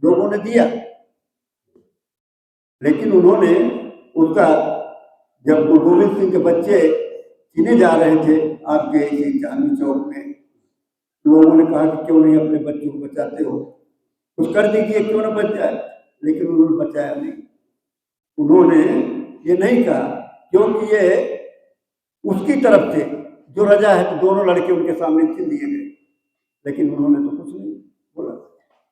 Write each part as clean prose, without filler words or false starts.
लोगों ने दिया, लेकिन उन्होंने उसका, जब गुरु गोविंद सिंह के बच्चे चीने जा रहे थे आपके इसी चांदनी चौक में, लोगों ने कहा कि क्यों नहीं अपने बच्चों को बचाते हो, कुछ कर दीजिए, क्यों ना बच जाए, लेकिन उन्होंने बचाया नहीं। उन्होंने ये नहीं कहा, क्योंकि ये उसकी तरफ से जो रजा है, तो दोनों लड़के उनके सामने छीन दिए गए, लेकिन उन्होंने तो कुछ नहीं बोला।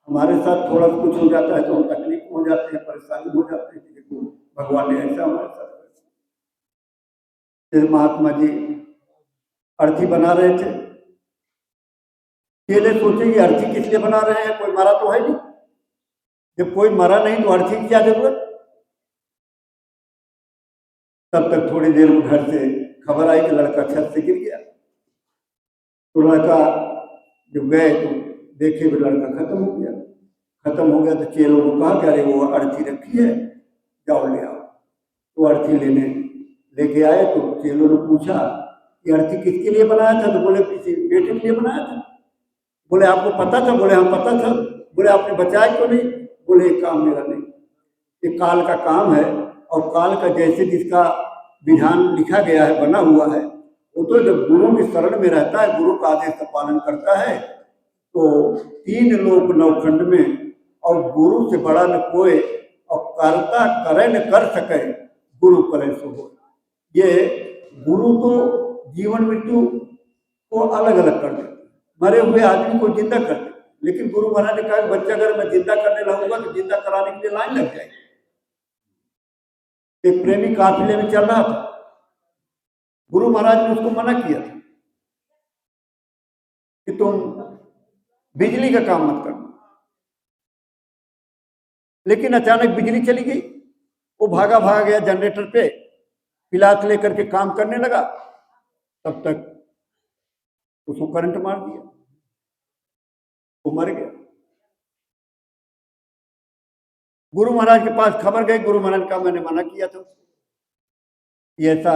हमारे साथ थोड़ा कुछ हो जाता है तो हम तकलीफ हो जाते हैं, परेशानी हो जाती है, देखो भगवान ने ऐसा हमारे साथ। महात्मा जी अर्थी बना रहे थे, केले सोचे ये अर्थी किस लिए बना रहे हैं, कोई मरा तो है नहीं, जब कोई मरा नहीं तो अर्थी की क्या जरूरत। तब तक थोड़ी देर में घर से खबर आई कि लड़का छत से गिर गया, तो लड़का जब गए तो देखे भी लड़का खत्म हो गया। खत्म हो गया तो चेलों को कहा कि अरे वो अर्थी रखी है, जाओ ले आओ। तो अर्थी लेके आए, तो चेलों ने पूछा कि अर्थी किसके लिए बनाया था, तो बोले किसी बेटे के लिए बनाया था। बोले आपको पता था, बोले हाँ पता था। बोले आपने बचाया क्यों नहीं, बोले ये काम मेरा नहीं, ये काल का काम है, और काल का जैसे जिसका विधान लिखा गया है, बना हुआ है, वो तो जब गुरु की शरण में रहता है, गुरु का आदेश का पालन करता है, तो 3 लोक नवखंड में और गुरु से बड़ा न कोई, और करता करे न कर सके, गुरु करे सो हो। ये गुरु तो जीवन मृत्यु को अलग अलग कर देते, मरे हुए आदमी को जिंदा कर देते, लेकिन गुरु महाराज ने कहा बच्चा अगर मैं जिंदा करने लगूंगा तो जिंदा कराने के लिए लाइन लग जाएगी। एक प्रेमी काफिले में चल रहा था, गुरु महाराज ने उसको मना किया था कि तुम बिजली का काम मत करना, लेकिन अचानक बिजली चली गई। वो भागा गया जनरेटर पे, पिलास लेकर के काम करने लगा, तब तक उसको करंट मार दिया, वो मर गया। गुरु महाराज के पास खबर गई, गुरु महाराज का मैंने मना किया था ये ऐसा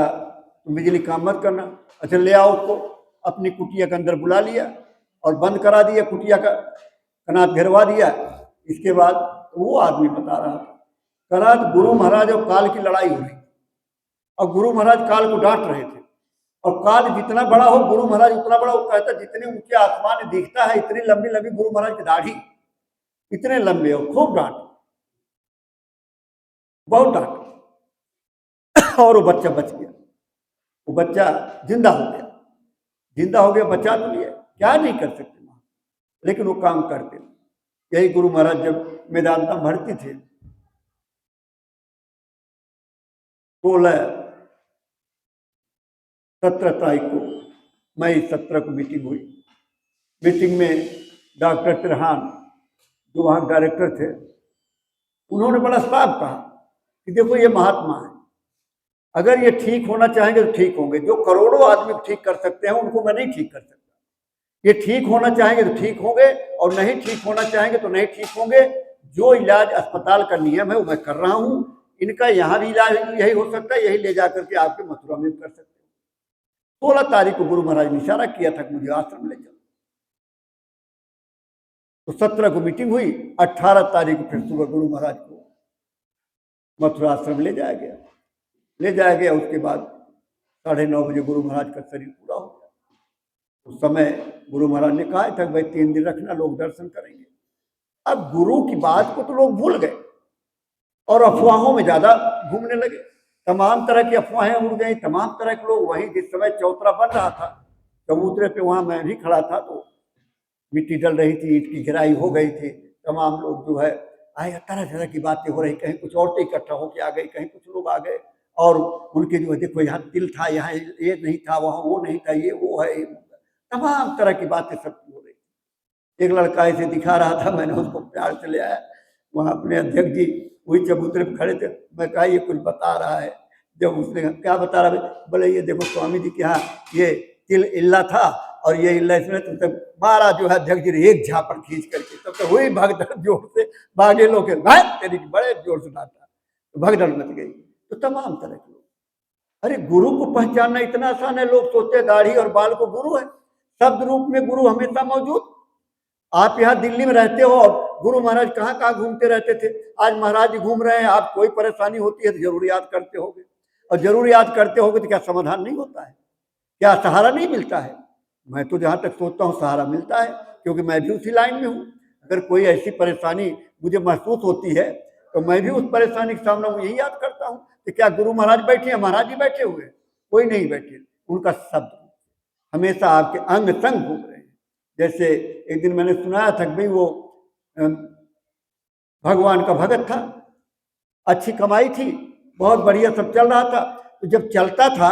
बिजली काम मत करना। अच्छा ले आओ उसको, अपनी कुटिया के अंदर बुला लिया और बंद करा दिया, कुटिया का कनात घेरवा दिया। इसके बाद वो आदमी बता रहा था, कनात गुरु महाराज और काल की लड़ाई हो रही, और गुरु महाराज काल को डांट रहे थे, और काल जितना बड़ा हो गुरु महाराज उतना बड़ा, वो कहता जितने ऊंचे आसमान में दिखता है इतनी लंबी लंबी गुरु महाराज की दाढ़ी, इतने लंबे हो, खूब डांट, बहुत डांट। और वो बच्चा बच गया, वो बच्चा जिंदा हो गया। जिंदा हो गया, बचा तो लिया, क्या नहीं कर सकते, लेकिन वो काम करते। यही गुरु महाराज जब मेदांता भर्ती थे, 17 तारीख को, मई 17 को मीटिंग हुई। मीटिंग में डॉक्टर तिरहान जो वहाँ डायरेक्टर थे, उन्होंने बड़ा साफ कहा कि देखो ये महात्मा है, अगर ये ठीक होना चाहेंगे तो ठीक होंगे, जो करोड़ों आदमी ठीक कर सकते हैं उनको मैं नहीं ठीक कर सकता। ये ठीक होना चाहेंगे तो ठीक होंगे, और नहीं ठीक होना चाहेंगे तो नहीं ठीक होंगे। जो इलाज अस्पताल का नियम है वो मैं कर रहा हूँ, इनका यहाँ भी इलाज यही हो सकता है, यही ले जा करके आपके मथुरा में कर सकते हैं। 16 तारीख को गुरु महाराज ने इशारा किया था मुझे आश्रम ले चलो, तो 17 को मीटिंग हुई, 18 तारीख को फिर सुबह गुरु महाराज को मथुरा आश्रम ले जाया गया। उसके बाद 9:30 बजे गुरु महाराज का शरीर पूरा हो गया। उस समय गुरु महाराज ने कहा था भाई 3 दिन रखना, लोग दर्शन करेंगे। अब गुरु की बात को तो लोग भूल गए और अफवाहों में ज्यादा घूमने लगे, तमाम तरह की अफवाहें उड़ गई, तमाम तरह के लोग। वहीं जिस समय चौतरा बन रहा था चबूतरे पे, वहां मैं भी खड़ा था, तो मिट्टी डल रही थी, ईंट की घेराई हो गई थी, तमाम लोग जो है आए, तरह तरह की बातें हो रही, कहीं कुछ औरतें इकट्ठा होकर आ गई, कहीं कुछ लोग आ गए, और उनके जो है देखो यहाँ तिल था, यहाँ ये नहीं था, वहाँ वो नहीं था, ये वो है, तमाम तरह की बातें सब हो रही। एक लड़का ऐसे दिखा रहा था, मैंने उसको प्यार से ले आया, वहाँ अपने अध्यक्ष जी वही चबूतरे पर खड़े थे, मैं कहा ये कुछ बता रहा है। जब उसने क्या बता रहा है, बोले ये देखो स्वामी जी के यहाँ ये तिल इल्ला था, और ये इल्ला इसमें तब तक मारा जो है अध्यक्ष जी ने एक झापड़ खींच करके, तब तक वही भगदड़ जोर से भागे लोग तेरी बड़े जोर से डांटा, तो भगदड़ मच गई। तो तमाम तरह के लोग, अरे गुरु को पहचानना इतना आसान है, लोग सोचते दाढ़ी और बाल को गुरु है, शब्द रूप में गुरु हमेशा मौजूद। आप यहाँ दिल्ली में रहते हो और गुरु महाराज कहाँ कहाँ घूमते रहते थे। आज महाराज जी घूम रहे हैं, आप कोई परेशानी होती है तो जरूर याद करते होगे, और जरूर याद करते होगे तो क्या समाधान नहीं होता है, क्या सहारा नहीं मिलता है? मैं तो जहाँ तक सोचता हूँ सहारा मिलता है, क्योंकि मैं भी उसी लाइन में हूँ। अगर कोई ऐसी परेशानी मुझे महसूस होती है तो मैं भी उस परेशानी के सामने यही याद करता हूँ कि क्या गुरु महाराज बैठे हैं? महाराज जी बैठे हुए, कोई नहीं बैठे, उनका शब्द हमेशा आपके अंग संग घूम रहे हैं। जैसे एक दिन मैंने सुनाया था कि भाई वो भगवान का भगत था, अच्छी कमाई थी, बहुत बढ़िया सब चल रहा था, तो जब चलता था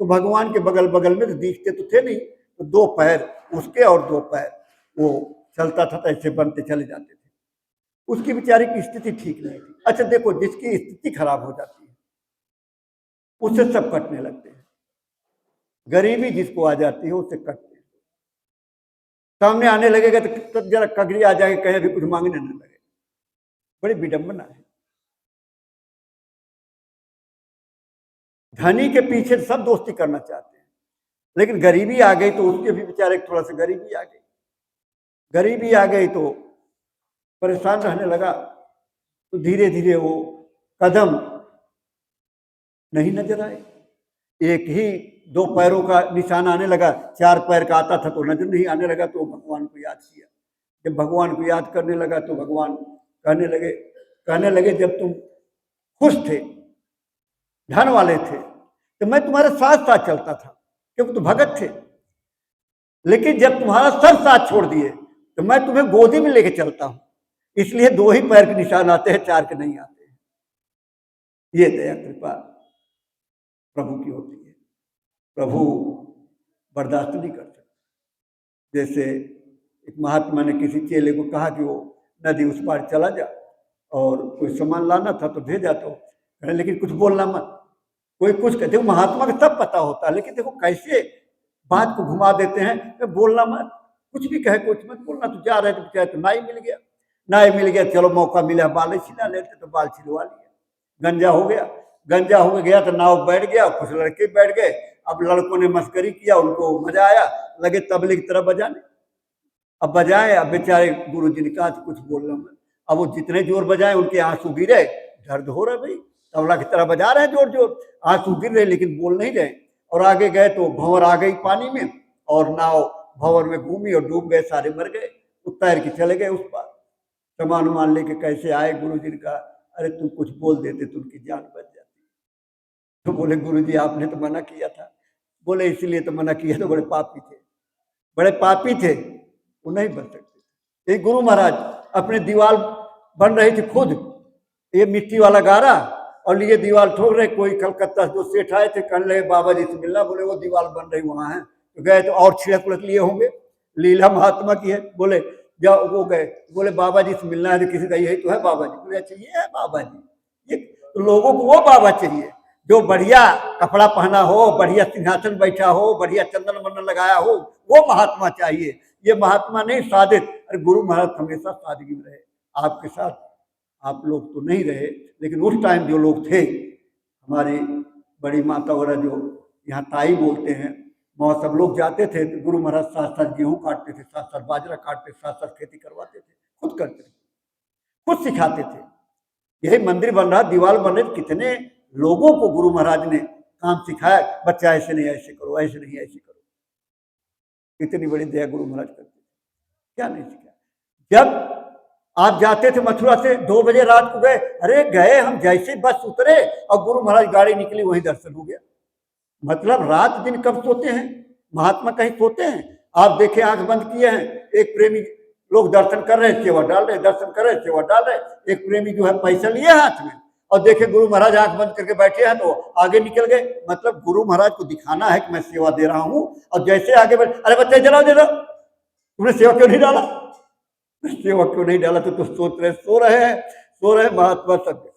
तो भगवान के बगल बगल में तो दिखते तो थे नहीं, तो दो पैर उसके और दो पैर वो चलता था तो ऐसे बनते चले जाते थे। उसकी बेचारी की स्थिति ठीक नहीं थी। अच्छा देखो, जिसकी स्थिति खराब हो जाती है उससे सब कटने लगते हैं, गरीबी जिसको आ जाती है उससे कटते हैं। सामने आने लगेगा तो जरा कगड़ी आ जाएगी, कहीं भी कुछ मांगने न लगे, बड़ी विडंबना है। धनी के पीछे सब दोस्ती करना चाहते हैं, लेकिन गरीबी आ गई तो उसके भी बेचारे थोड़ा सा गरीबी आ गई, गरीबी आ गई तो परेशान रहने लगा, तो धीरे धीरे वो कदम नहीं नजर आए, एक ही दो पैरों का निशान आने लगा, चार पैर का आता था तो नजर नहीं आने लगा, तो भगवान को याद किया। जब भगवान को याद करने लगा तो भगवान कहने लगे जब तुम खुश थे, धन वाले थे, तो मैं तुम्हारे साथ साथ चलता था क्योंकि तुम भगत थे, लेकिन जब तुम्हारा सब साथ छोड़ दिए तो मैं तुम्हें गोदी में लेके चलता हूं, इसलिए दो ही पैर के निशान आते हैं, चार के नहीं आते हैं। ये दया कृपा प्रभु की होती है, प्रभु बर्दाश्त नहीं कर सकते। जैसे एक महात्मा ने किसी चेले को कहा कि वो नदी उस पार चला जा, और कोई सामान लाना था तो भेजा, तो लेकिन कुछ बोलना मत, कोई कुछ कहते, महात्मा को सब पता होता है, लेकिन देखो कैसे बात को घुमा देते हैं, बोलना मत, कुछ भी कहे कुछ मत बोलना, तो जा रहे थे चाहे तो नाई मिल गया, नाई मिल गया, चलो मौका मिला बाल छिला लेते, तो बाल छिलवा लिया, गंजा हो गया, गंजा हो गया तो नाव बैठ गया, कुछ लड़के बैठ गए, अब लड़कों ने मस्करी किया, उनको मजा आया, लगे तबले की तरह बजाने, अब बजाए, अब बेचारे गुरु जी ने कहा कुछ बोलना मत, अब वो जितने जोर बजाए उनके आंसू गिरे, दर्द हो रहा भाई, तबला की तरह बजा रहे हैं जोर जोर, आंसू गिर रहे लेकिन बोल नहीं रहे, और आगे गए तो भंवर आ गई पानी में, और नाव भंवर में घूमी और डूब गए, सारे मर गए, तैर के चले गए उस पार। सामान मान लेके कैसे आए, गुरु जी ने कहा अरे तुम कुछ बोल देते तो उनकी जान बच जाती। तो बोले गुरु जी आपने तो मना किया था। बोले इसलिए तो मना किया, तो बड़े पापी थे, बड़े पापी थे, वो नहीं बन सकते। एक गुरु महाराज अपने दीवार बन रही थी खुद, ये मिट्टी वाला गारा और लिए दीवार ठोक रहे, कोई कलकत्ता जो सेठ आए थे कहने लगे बाबा जी से मिलना, बोले वो दीवार बन रही वहां है, तो गए तो और छिड़क उड़क लिए होंगे, लीला महात्मा की है, बोले जाओ, वो गए, बोले बाबा जी से मिलना है, तो किसी का यही तो है बाबा जी, बोले अच्छा ये है बाबा जी, ये तो लोगों को वो बाबा चाहिए जो बढ़िया कपड़ा पहना हो, बढ़िया सिंहासन बैठा हो, बढ़िया चंदन वंदन लगाया हो, वो महात्मा चाहिए, ये महात्मा नहीं सादे। अरे गुरु महाराज हमेशा सादगी में रहे, आपके साथ आप लोग तो नहीं रहे, लेकिन उस टाइम जो लोग थे, हमारी बड़ी माता वगैरह जो यहाँ ताई बोलते हैं, वहाँ सब लोग जाते थे तो गुरु महाराज साथ साथ गेहूँ काटते थे, साथ साथ बाजरा काटते, साथ साथ खेती करवाते थे, खुद करते थे, खुद सिखाते थे। यही मंदिर बन रहा, दीवार बन रहे, कितने लोगों को गुरु महाराज ने काम सिखाया, बच्चा ऐसे नहीं ऐसे करो, ऐसे नहीं ऐसे करो, इतनी बड़ी दया गुरु महाराज करते थे, क्या नहीं सिखाया। जब आप जाते थे मथुरा से 2 बजे रात को गए, अरे गए हम जैसे बस उतरे और गुरु महाराज गाड़ी निकली, वहीं दर्शन हो गया। मतलब रात दिन कब सोते हैं महात्मा, कहीं सोते हैं? आप देखे आंख बंद किए हैं, एक प्रेमी लोग दर्शन कर रहे, सेवा डाल रहे, दर्शन कर रहे, सेवा डाल रहे, एक प्रेमी जो है पैसा लिए हाथ में, और देखे गुरु महाराज आंख बंद करके बैठे हैं तो आगे निकल गए। मतलब गुरु महाराज को दिखाना है कि मैं सेवा दे रहा हूं, और जैसे आगे बढ़, अरे बच्चे जलाओ जलाओ, तुमने सेवा क्यों नहीं डाला, सेवा क्यों नहीं डाला, तो सोच रहे, सो रहे हैं, सो रहे महात्मा सब,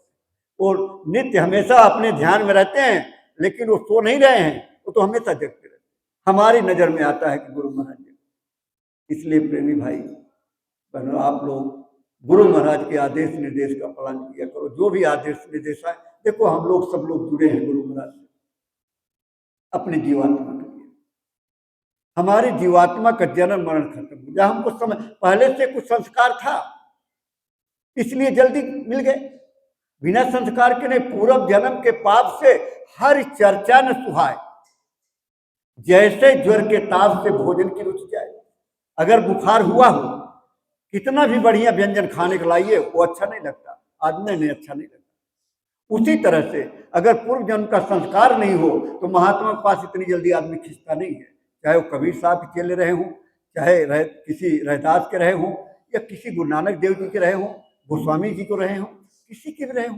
और नित्य हमेशा अपने ध्यान में रहते हैं, लेकिन वो सो नहीं रहे हैं, वो तो हमेशा जगते रहते। हमारी नजर में आता है कि गुरु महाराज जी। इसलिए प्रेमी भाई बहनों, आप लोग गुरु महाराज के आदेश निर्देश का पालन किया करो, जो भी आदेश निर्देश आए। देखो हम लोग सब लोग जुड़े हैं गुरु महाराज से अपने जीवात्मा के लिए, हमारी जीवात्मा का जन्म मरण खत्म हो जाए। हमको समय पहले से कुछ संस्कार था इसलिए जल्दी मिल गए, बिना संस्कार के नहीं। पूर्व जन्म के पाप से हर चर्चा न सुहाए, जैसे ज्वर के ताप से भोजन की रुचि जाए। अगर बुखार हुआ हो, कितना भी बढ़िया व्यंजन खाने को लाइए वो अच्छा नहीं लगता, आदमी नहीं अच्छा नहीं लगता। उसी तरह से अगर पूर्व जन्म का संस्कार नहीं हो तो महात्मा के पास इतनी जल्दी आदमी खिंचता नहीं है। चाहे वो कबीर साहब के चेले रहे हों, चाहे किसी रैदास के रहे हों, या किसी गुरु नानक देव जी के रहे हों, गोस्वामी जी को रहे हों, किसी के भी रहे हों,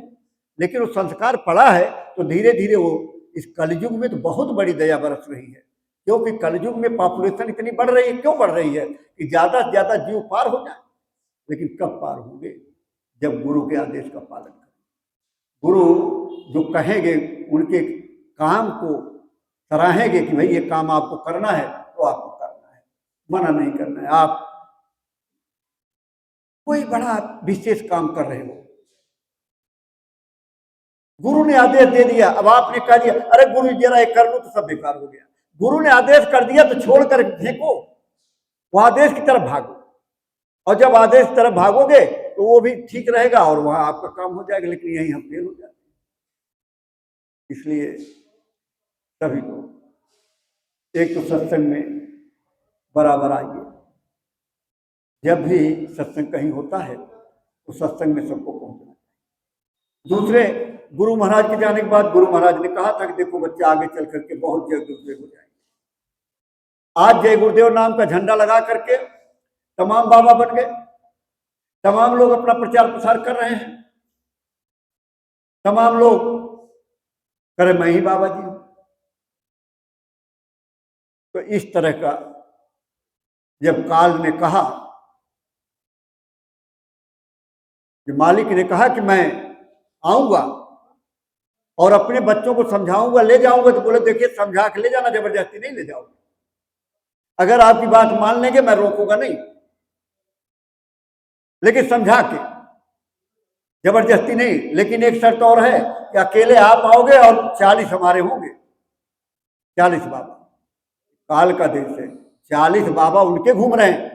लेकिन वो संस्कार पड़ा है तो धीरे धीरे वो इस कलयुग में तो बहुत बड़ी दया बरस रही है। क्योंकि कलयुग में पॉपुलेशन इतनी बढ़ रही है। क्यों बढ़ रही है? कि ज्यादा से ज्यादा जीव पार हो जाए। लेकिन कब पार होंगे? जब गुरु के आदेश का पालन करें। गुरु जो कहेंगे उनके काम को सराहेंगे कि भाई ये काम आपको करना है तो आपको करना है, मना नहीं करना है। आप कोई बड़ा विशेष काम कर रहे हो, गुरु ने आदेश दे दिया, अब आपने कह दिया अरे गुरु जरा ये कर लो, तो सब बेकार हो गया। गुरु ने आदेश कर दिया तो छोड़कर फेंको, वो आदेश की तरफ भागो। और जब आदेश की तरफ भागोगे तो वो भी ठीक रहेगा और वहां आपका काम हो जाएगा। लेकिन यही हम फेल हो जाते। इसलिए सभी लोग एक तो सत्संग में बराबर आइए। जब भी सत्संग कहीं होता है तो सत्संग में सबको पहुंचना। दूसरे, गुरु महाराज के जाने के बाद गुरु महाराज ने कहा था कि देखो बच्चे आगे चल करके बहुत जय गुरुदेव हो जाएंगे। आज जय गुरुदेव नाम का झंडा लगा करके तमाम बाबा बन गए, तमाम लोग अपना प्रचार प्रसार कर रहे हैं, तमाम लोग करे मैं ही बाबा जी हूं। तो इस तरह का जब काल ने कहा, कि मालिक ने कहा कि मैं आऊंगा और अपने बच्चों को समझाऊंगा, ले जाऊंगा, तो बोले देखिए समझा के ले जाना, जबरदस्ती नहीं ले जाओगे। अगर आपकी बात मान लेंगे मैं रोकूंगा नहीं, लेकिन समझा के, जबरदस्ती नहीं। लेकिन एक शर्त और है कि अकेले आप आओगे और 40 हमारे होंगे, 40 बाबा। काल का देश है, 40 बाबा उनके घूम रहे हैं।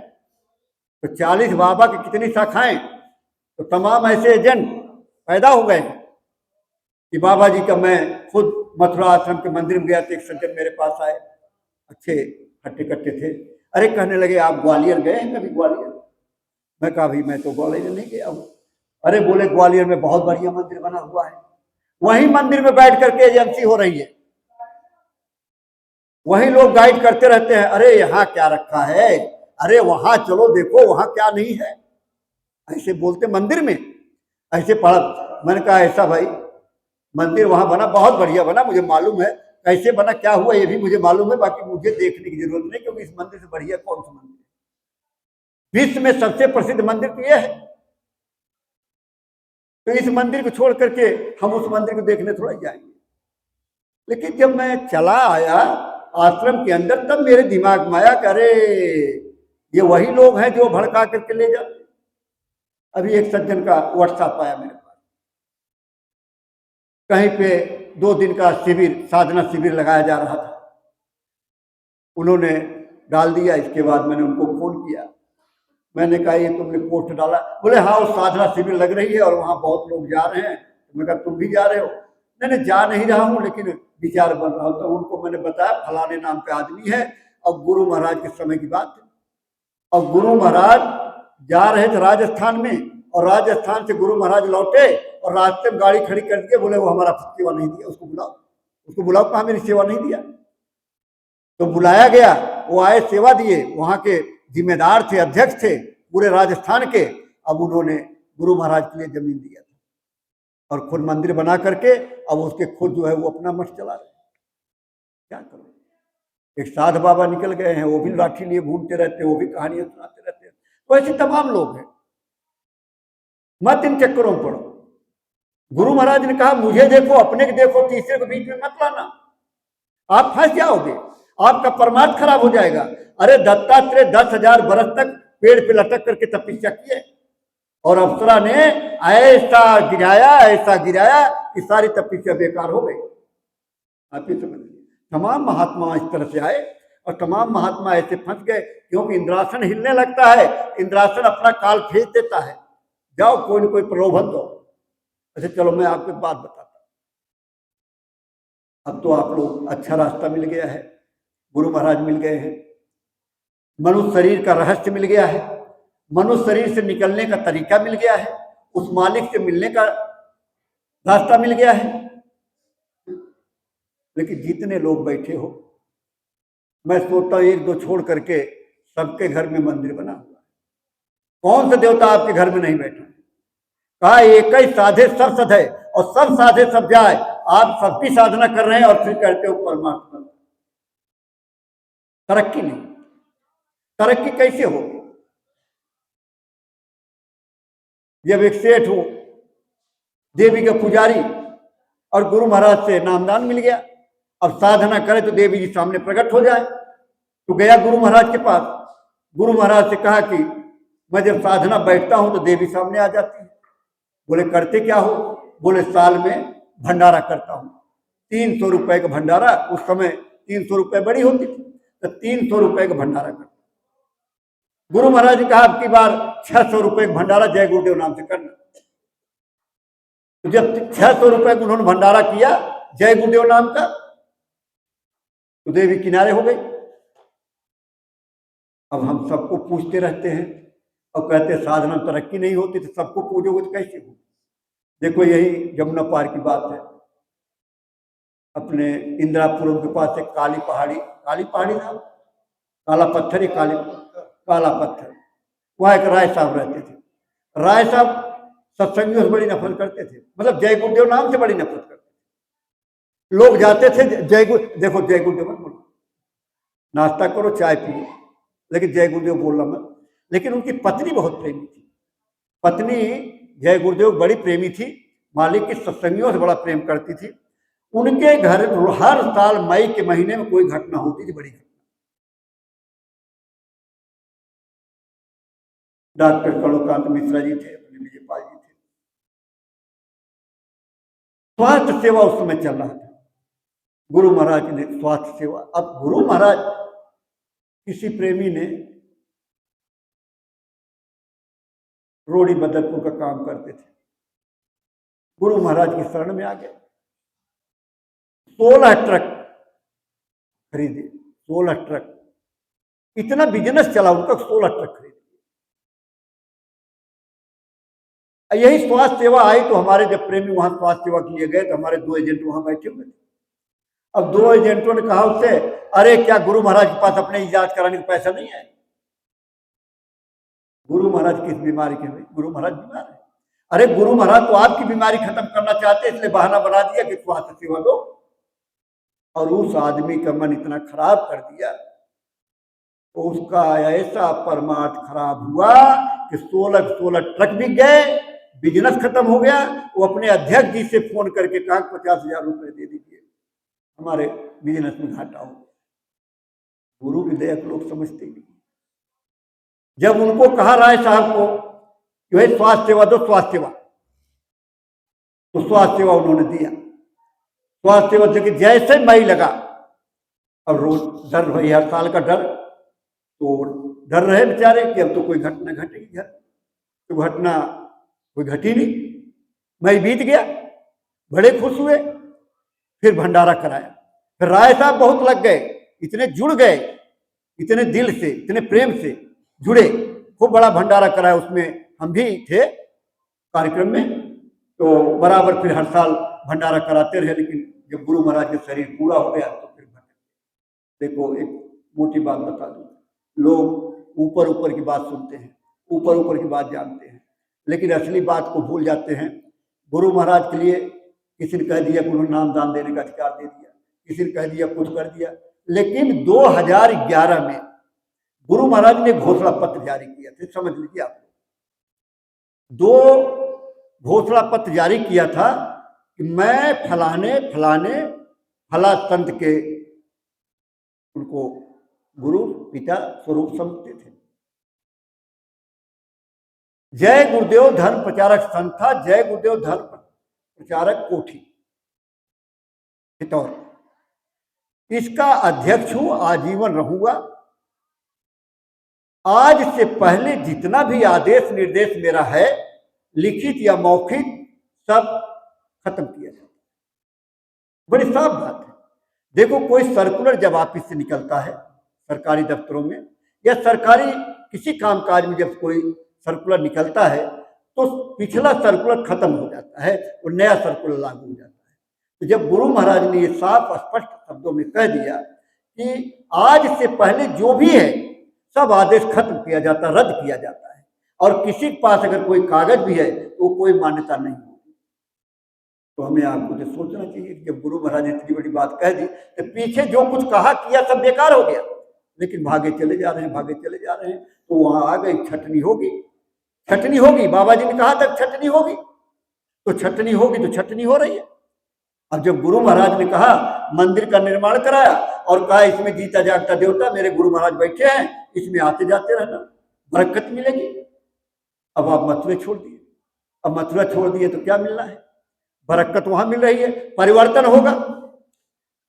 तो 40 बाबा की कितनी शाखाएं, तो तमाम ऐसे एजेंट पैदा हो गए कि बाबा जी का। मैं खुद मथुरा आश्रम के मंदिर में गया तो एक सज्जन मेरे पास आए, अच्छे हट्टे कट्टे थे। अरे कहने लगे आप ग्वालियर गए हैं कभी? ग्वालियर? मैं कहा भाई मैं तो ग्वालियर नहीं गया हूँ। अरे बोले ग्वालियर में बहुत बढ़िया मंदिर बना हुआ है, वही मंदिर में बैठ करके एजेंसी हो रही है, वही लोग गाइड करते रहते हैं। अरे यहाँ क्या रखा है, अरे वहां चलो देखो वहां क्या नहीं है, ऐसे बोलते। मंदिर में ऐसे पढ़ा। मैंने कहा ऐसा भाई, मंदिर वहां बना, बहुत बढ़िया बना, मुझे मालूम है कैसे बना, क्या हुआ ये भी मुझे मालूम है, बाकी मुझे देखने की जरूरत नहीं, क्योंकि इस मंदिर से बढ़िया कौन सा मंदिर? विश्व में सबसे प्रसिद्ध मंदिर तो यह है। तो इस मंदिर को छोड़ करके हम उस मंदिर को देखने थोड़ा जाएंगे। लेकिन जब मैं चला आया आश्रम के अंदर, तब मेरे दिमाग में आया कि अरे ये वही लोग हैं जो भड़का करके ले जाते। अभी एक सज्जन का व्हाट्सएप आया मेरे पास, कहीं पे 2 दिन का शिविर, साधना शिविर लगाया जा रहा था, उन्होंने डाल दिया। इसके बाद मैंने उनको फोन किया, मैंने कहा ये तुमने पोस्ट डाला? बोले हाँ वो साधना शिविर लग रही है और वहां बहुत लोग जा रहे हैं। मैं कहा तुम भी जा रहे हो? नहीं जा नहीं रहा हूँ, लेकिन विचार बन रहा हूँ। तो उनको मैंने बताया फलाने नाम का आदमी है, और गुरु महाराज के समय की बात है। और गुरु महाराज जा रहे थे राजस्थान में, और राजस्थान से गुरु महाराज लौटे और रास्ते में गाड़ी खड़ी कर दिए। बोले वो हमारा सेवा नहीं दिया, उसको बुलाओ, उसको बुलाओ। कहा मेरी सेवा नहीं दिया? तो बुलाया गया, वो आए, सेवा दिए। वहां के जिम्मेदार थे, अध्यक्ष थे पूरे राजस्थान के। अब उन्होंने गुरु महाराज के लिए जमीन दिया था और खुद मंदिर बना करके अब उसके खुद जो है वो अपना मठ चला रहे। क्या करो? एक साध बाबा निकल गए हैं, वो भी लाठी लिए घूमते रहते हैं, वो भी कहानियां सुनाते रहते हैं। तो ऐसे तमाम लोग हैं, मत इन चक्करों में पड़ो। गुरु महाराज ने कहा मुझे देखो, अपने के देखो, तीसरे को बीच में मत लाना, आप फंस जाओगे, आपका परमार्थ खराब हो जाएगा। अरे दत्तात्रेय 10,000 बरस तक पेड़ पे लटक करके तपस्या किए, और अप्सरा ने ऐसा गिराया कि सारी तपस्या बेकार हो गई। आप ही समझ, तमाम महात्मा इस तरह से आए। और तमाम महात्मा ऐसे फंस गए, क्योंकि इंद्रासन हिलने लगता है, इंद्रासन अपना काल फेंच देता है। जाओ कोई न कोई प्रलोभन दो। अच्छा चलो मैं आपको एक बात बताता हूँ। अब तो आप लोग अच्छा रास्ता मिल गया है, गुरु महाराज मिल गए हैं, मनुष्य शरीर का रहस्य मिल गया है, मनुष्य शरीर से निकलने का तरीका मिल गया है, उस मालिक से मिलने का रास्ता मिल गया है। लेकिन जितने लोग बैठे हो, मैं सोचता हूँ एक दो छोड़ करके सबके घर में मंदिर बना हुआ है। कौन सा देवता आपके घर में नहीं बैठा? कहा एक ही साधे सब सधे, और सब साधे सब जाए। आप सबकी साधना कर रहे हैं और फिर कहते हो परमात्मा। तरक्की नहीं, तरक्की कैसे होगी? जब एक सेठ हो, देवी का पुजारी, और गुरु महाराज से नामदान मिल गया, अब साधना करे तो देवी जी सामने प्रकट हो जाए। तो गया गुरु महाराज के पास, गुरु महाराज से कहा कि मैं जब साधना बैठता हूं तो देवी सामने आ जाती है। बोले करते क्या हो? बोले साल में भंडारा करता हूं, 300 रुपए का भंडारा। उस समय 300 रुपए बड़ी होती थी, तो 300 रुपए का भंडारा करता। गुरु महाराज ने कहा अब की बार 600 रुपए का भंडारा जय गुरुदेव नाम से करना। तो जब 600 रुपए का उन्होंने भंडारा किया जय गुरुदेव नाम का, तो देवी किनारे हो गई। अब हम सबको पूछते रहते हैं और कहते साधना तरक्की नहीं होती, तो सबको पूछोगे तो कैसे हो? देखो यही जमुना पार की बात है। अपने इंदिरापुरम के पास एक काली पहाड़ी नाम, काला पत्थर ही काला पत्थर, वहां एक राय साहब रहते थे। राय साहब सत्संगियों से बड़ी नफरत करते थे, मतलब जय गुरुदेव नाम से बड़ी नफरत करते थे। लोग जाते थे देखो जय गुरुदेव मत बोलो, नाश्ता करो चाय पियो, लेकिन जय गुरुदेव बोलना मत। लेकिन उनकी पत्नी बहुत प्रेमी थी, पत्नी जय गुरुदेव बड़ी प्रेमी थी, मालिक के सत्संगियों से बड़ा प्रेम करती थी। उनके घर हर साल मई के महीने में कोई घटना होती थी, बड़ी घटना। डॉक्टर कड़ोकांत मिश्रा जी थे, अपने विजयपाल जी थे। स्वास्थ्य सेवा उस समय चल रहा था, गुरु महाराज ने स्वास्थ्य सेवा। अब गुरु महाराज किसी प्रेमी ने, रोड़ी बदरपुर का काम करते थे, गुरु महाराज की शरण में आ गए। 16 ट्रक खरीदे, 16 ट्रक, इतना बिजनेस चला उनका, 16 ट्रक खरीदे। यही स्वास्थ्य सेवा आई तो हमारे जब प्रेमी वहां स्वास्थ्य सेवा के लिए गए तो हमारे 2 एजेंट वहां बैठे हुए थे। अब 2 एजेंटों ने कहा उससे, अरे क्या गुरु महाराज के पास अपने इलाज कराने का पैसा नहीं है? गुरु महाराज किस बीमारी के? गुरु महाराज बीमार है। अरे गुरु महाराज तो आपकी बीमारी खत्म करना चाहते, इसलिए बहाना बना दिया कि स्वास्थ्य सेवा दो। और उस आदमी का मन इतना खराब कर दिया, तो उसका ऐसा परमार्थ खराब हुआ कि 16 ट्रक बिक गए, बिजनेस खत्म हो गया। वो अपने अध्यक्ष जी से फोन करके कहा 50,000 रुपए दे दीजिए, हमारे बिजनेस में घाटा हो। गुरु की दया को लोग समझते नहीं। जब उनको कहा राय साहब को कि भाई स्वास्थ्य सेवा दो, स्वास्थ्य सेवा, तो स्वास्थ्य सेवा उन्होंने दिया। स्वास्थ्य सेवा देखिए जैसे मई लगा, अब रोज डर रही, हर साल का डर, तो डर रहे बेचारे कि अब तो कोई घटना घटेगी घर, तो घटना कोई घटी नहीं। मई बीत गया, बड़े खुश हुए, फिर भंडारा कराया। फिर राय साहब बहुत लग गए, इतने जुड़ गए, इतने दिल से, इतने प्रेम से जुड़े, खूब बड़ा भंडारा कराया। उसमें हम भी थे कार्यक्रम में, तो बराबर फिर हर साल भंडारा कराते रहे। लेकिन जब गुरु महाराज के शरीर पूरा हो गया तो फिर देखो एक मोटी बात बता दूं, लोग ऊपर ऊपर की बात सुनते हैं, ऊपर ऊपर की बात जानते हैं, लेकिन असली बात को भूल जाते हैं। गुरु महाराज के लिए किसी ने कह दिया कि उन्होंने नाम दान देने का अधिकार दे दिया, किसी ने कह दिया कुछ कर दिया। लेकिन 2011 में गुरु महाराज ने घोषणा पत्र जारी किया था, समझ लीजिए आप, 2 घोषणा पत्र जारी किया था कि मैं फलाने फलाने फला संत के उनको गुरु पिता स्वरूप समझते थे। जय गुरुदेव धर्म प्रचारक संस्था, जय गुरुदेव धर्म प्रचारक कोठी, इसका अध्यक्ष हूं, आजीवन रहूंगा। आज से पहले जितना भी आदेश निर्देश मेरा है, लिखित या मौखिक, सब खत्म किया जाए। बड़ी साफ बात है। देखो, कोई सर्कुलर जब ऑफिस से निकलता है, सरकारी दफ्तरों में या सरकारी किसी कामकाज में जब कोई सर्कुलर निकलता है, तो पिछला सर्कुलर खत्म हो जाता है और नया सर्कुलर लागू हो जाता है। तो जब गुरु महाराज ने ये साफ स्पष्ट शब्दों में कह दिया कि आज से पहले जो भी है सब आदेश खत्म किया जाता, रद्द किया जाता है, और किसी के पास अगर कोई कागज भी है तो कोई मान्यता नहीं होगी। तो हमें आपको तो सोचना चाहिए कि जब गुरु महाराज ने इतनी बड़ी बात कह दी तो पीछे जो कुछ कहा किया सब बेकार हो गया, लेकिन भागे चले जा रहे हैं, भागे चले जा रहे हैं। तो वहां आ गई छटनी होगी, छटनी होगी। बाबा जी ने कहा था छटनी होगी, तो छटनी होगी, तो छटनी हो रही है। अब जब गुरु महाराज ने कहा, मंदिर का निर्माण कराया और कहा इसमें जीता जागता देवता मेरे गुरु महाराज बैठे हैं, इसमें आते जाते रहना, बरकत मिलेगी। अब आप मथुरा छोड़ दिए। अब मथुरा छोड़ दिए तो क्या मिलना है? बरकत वहां मिल रही है, परिवर्तन होगा।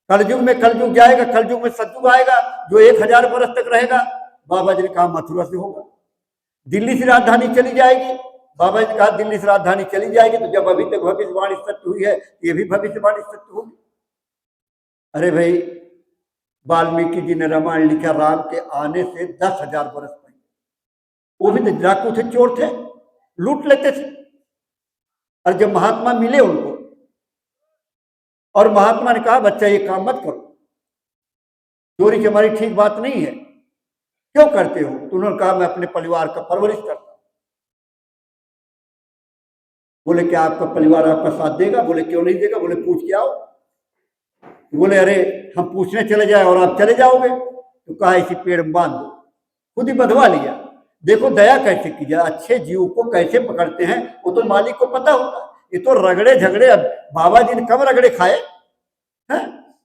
कलयुग में कलयुग जाएगा, कलयुग में सतयुग आएगा जो 1000 वर्ष तक रहेगा। बाबा जी ने कहा मथुरा से होगा। दिल्ली से राजधानी चली जाएगी, बाबा जी ने कहा दिल्ली से राजधानी चली जाएगी। तो जब अभी तक भविष्यवाणी सत्य हुई है, ये भी भविष्यवाणी सत्य होगी। अरे भाई, वाल्मीकि जी ने रामायण लिखा राम के आने से 10,000 वर्ष पहले। वो भी तो डाकू थे, चोर थे, लूट लेते थे। और जब महात्मा मिले उनको और महात्मा ने कहा बच्चा ये काम मत करो, चोरी चमारी ठीक बात नहीं है, क्यों करते हो? तो उन्होंने कहा मैं अपने परिवार का परवरिश करता हूं। बोले क्या आपका परिवार आपका साथ देगा? बोले क्यों नहीं देगा? बोले पूछ के आओ। बोले अरे हम पूछने चले जाए और आप चले जाओगे? तो कहा इसी पेड़ में बांध दो। खुद ही बंधवा लिया। देखो दया कैसे की जाए, अच्छे जीव को कैसे पकड़ते हैं वो तो मालिक को पता होता। ये तो रगड़े झगड़े, अब बाबा जी ने कब रगड़े खाए हैं?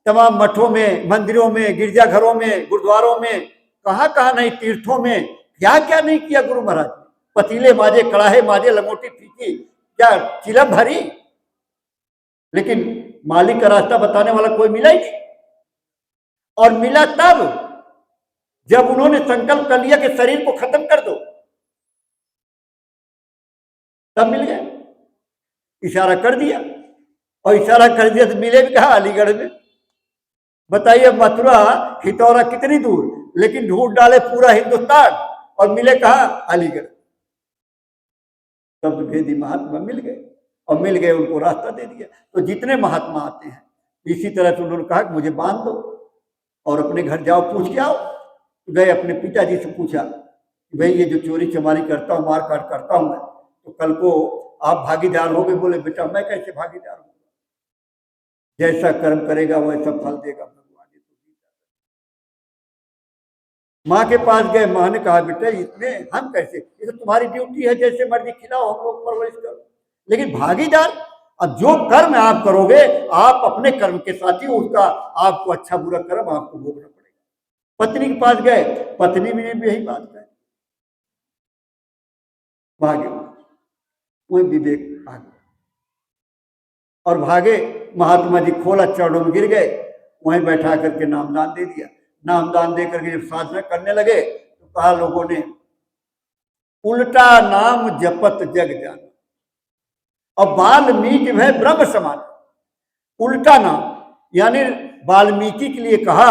तमाम मठों में, मंदिरों में, गिरजाघरों में, गुरुद्वारों में, कहाँ कहाँ नहीं, तीर्थों में क्या क्या नहीं किया गुरु महाराज। पतीले माजे, कड़ाहे माजे, लंगोटी फीकी, क्या चिलम भरी, लेकिन मालिक का रास्ता बताने वाला कोई मिला ही नहीं। और मिला तब जब उन्होंने संकल्प कर लिया कि शरीर को खत्म कर दो, तब मिल गया। इशारा कर दिया, और इशारा कर दिया तो मिले भी कहा? अलीगढ़ में। बताइए मथुरा हितौरा कितनी दूर, लेकिन ढूंढ डाले पूरा हिंदुस्तान और मिले कहा? अलीगढ़। तब भेदी महात्मा मिल गए, और मिल गए उनको रास्ता दे दिया। तो जितने महात्मा आते हैं इसी तरह से उन्होंने कहा कि मुझे बांध दो और अपने घर जाओ, पूछ के आओ। गए, अपने पिताजी से पूछा कि भाई ये जो चोरी चमारी करता हूँ, मार काट करता हूँ मैं, तो कल को आप भागीदार हो गए? बोले बेटा मैं कैसे भागीदार हूँ, जैसा कर्म करेगा वैसा फल देगा भगवान। माँ के पास गए, माँ ने कहा बेटा इसमें हम कैसे, ये तो तुम्हारी ड्यूटी है, जैसे मर्जी खिलाओ, हम लोग परवरिश करो, लेकिन भागीदार। अब जो कर्म आप करोगे आप अपने कर्म के साथ ही उसका आपको अच्छा बुरा कर्म आपको भोगना पड़ेगा। पत्नी के पास गए, पत्नी ने भी यही बात कही, भागे, वही विवेक आ गया और भागे। महात्मा जी खोला, चरणों में गिर गए, वहीं बैठा करके नामदान दे दिया। नामदान दे करके जब साधना करने लगे तो कहा लोगों ने, उल्टा नाम जपत जग जाना, और वाल्मीकि है ब्रह्म समान। उल्टा नाम, यानी वाल्मीकि के लिए कहा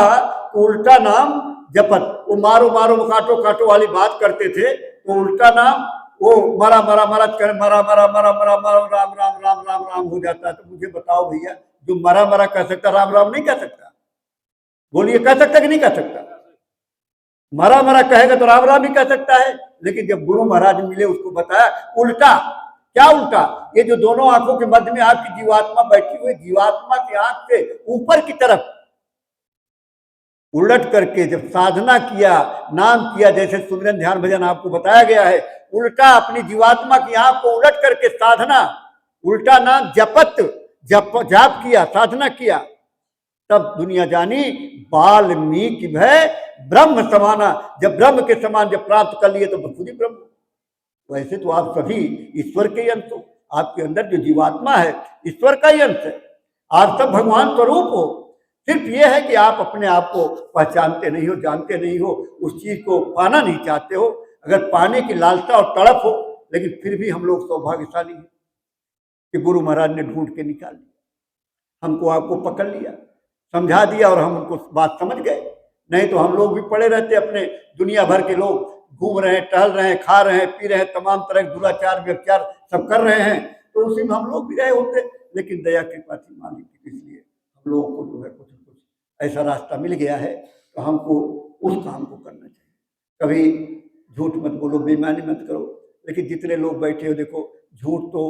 उल्टा नाम जपत। वो मारो मारो काटो काटो वाली बात करते थे, तो उल्टा नाम, वो मरा मरा मरा कर, मरा मरा मरा मरा मरा राम राम राम राम राम हो जाता है। तो मुझे बताओ भैया, जो मरा मरा कह सकता राम राम नहीं कह सकता? बोलिए, कह सकता कि नहीं कह सकता? मरा मरा कहेगा तो राम राम ही कह सकता है। लेकिन जब गुरु महाराज मिले उसको बताया उल्टा। क्या उल्टा? ये जो दोनों आंखों के मध्य में आपकी जीवात्मा बैठी हुई, जीवात्मा की आंख से ऊपर की तरफ उलट करके जब साधना किया, नाम किया, जैसे सुमिरन ध्यान भजन आपको बताया गया है, उल्टा अपनी जीवात्मा की आंख को उलट करके साधना, उल्टा नाम जपत, जाप किया, साधना किया, तब दुनिया जानी वाल्मीकि भय ब्रह्म समाना। जब ब्रह्म के समान जब प्राप्त कर लिए तो खुद ही ब्रह्म। वैसे तो आप सभी ईश्वर के ही अंश हो, आपके अंदर जो जीवात्मा है ईश्वर का ही अंश है, आप सब भगवान स्वरूप हो। सिर्फ ये है कि आप अपने आप को पहचानते नहीं हो, जानते नहीं हो, उस चीज को पाना नहीं चाहते हो। अगर पाने की लालसा और तड़प हो, लेकिन फिर भी हम लोग सौभाग्यशाली हैं कि गुरु महाराज ने ढूंढ के निकाल लिया, हमको आपको पकड़ लिया, समझा दिया और हम उनको बात समझ गए। नहीं तो हम लोग भी पड़े रहते अपने, दुनिया भर के लोग घूम रहे हैं, टहल रहे हैं, खा रहे हैं, पी रहे हैं, तमाम तरह के दुराचार व्यभिचार सब कर रहे हैं, तो उसी में हम लोग भी रहे होते। लेकिन दया कृपा थी मालिक की, इसलिए हम लोगों को जो है कुछ ऐसा रास्ता मिल गया है, तो हमको उस काम को करना चाहिए। कभी झूठ मत बोलो, बेईमानी मत करो। लेकिन जितने लोग बैठे हो, देखो झूठ तो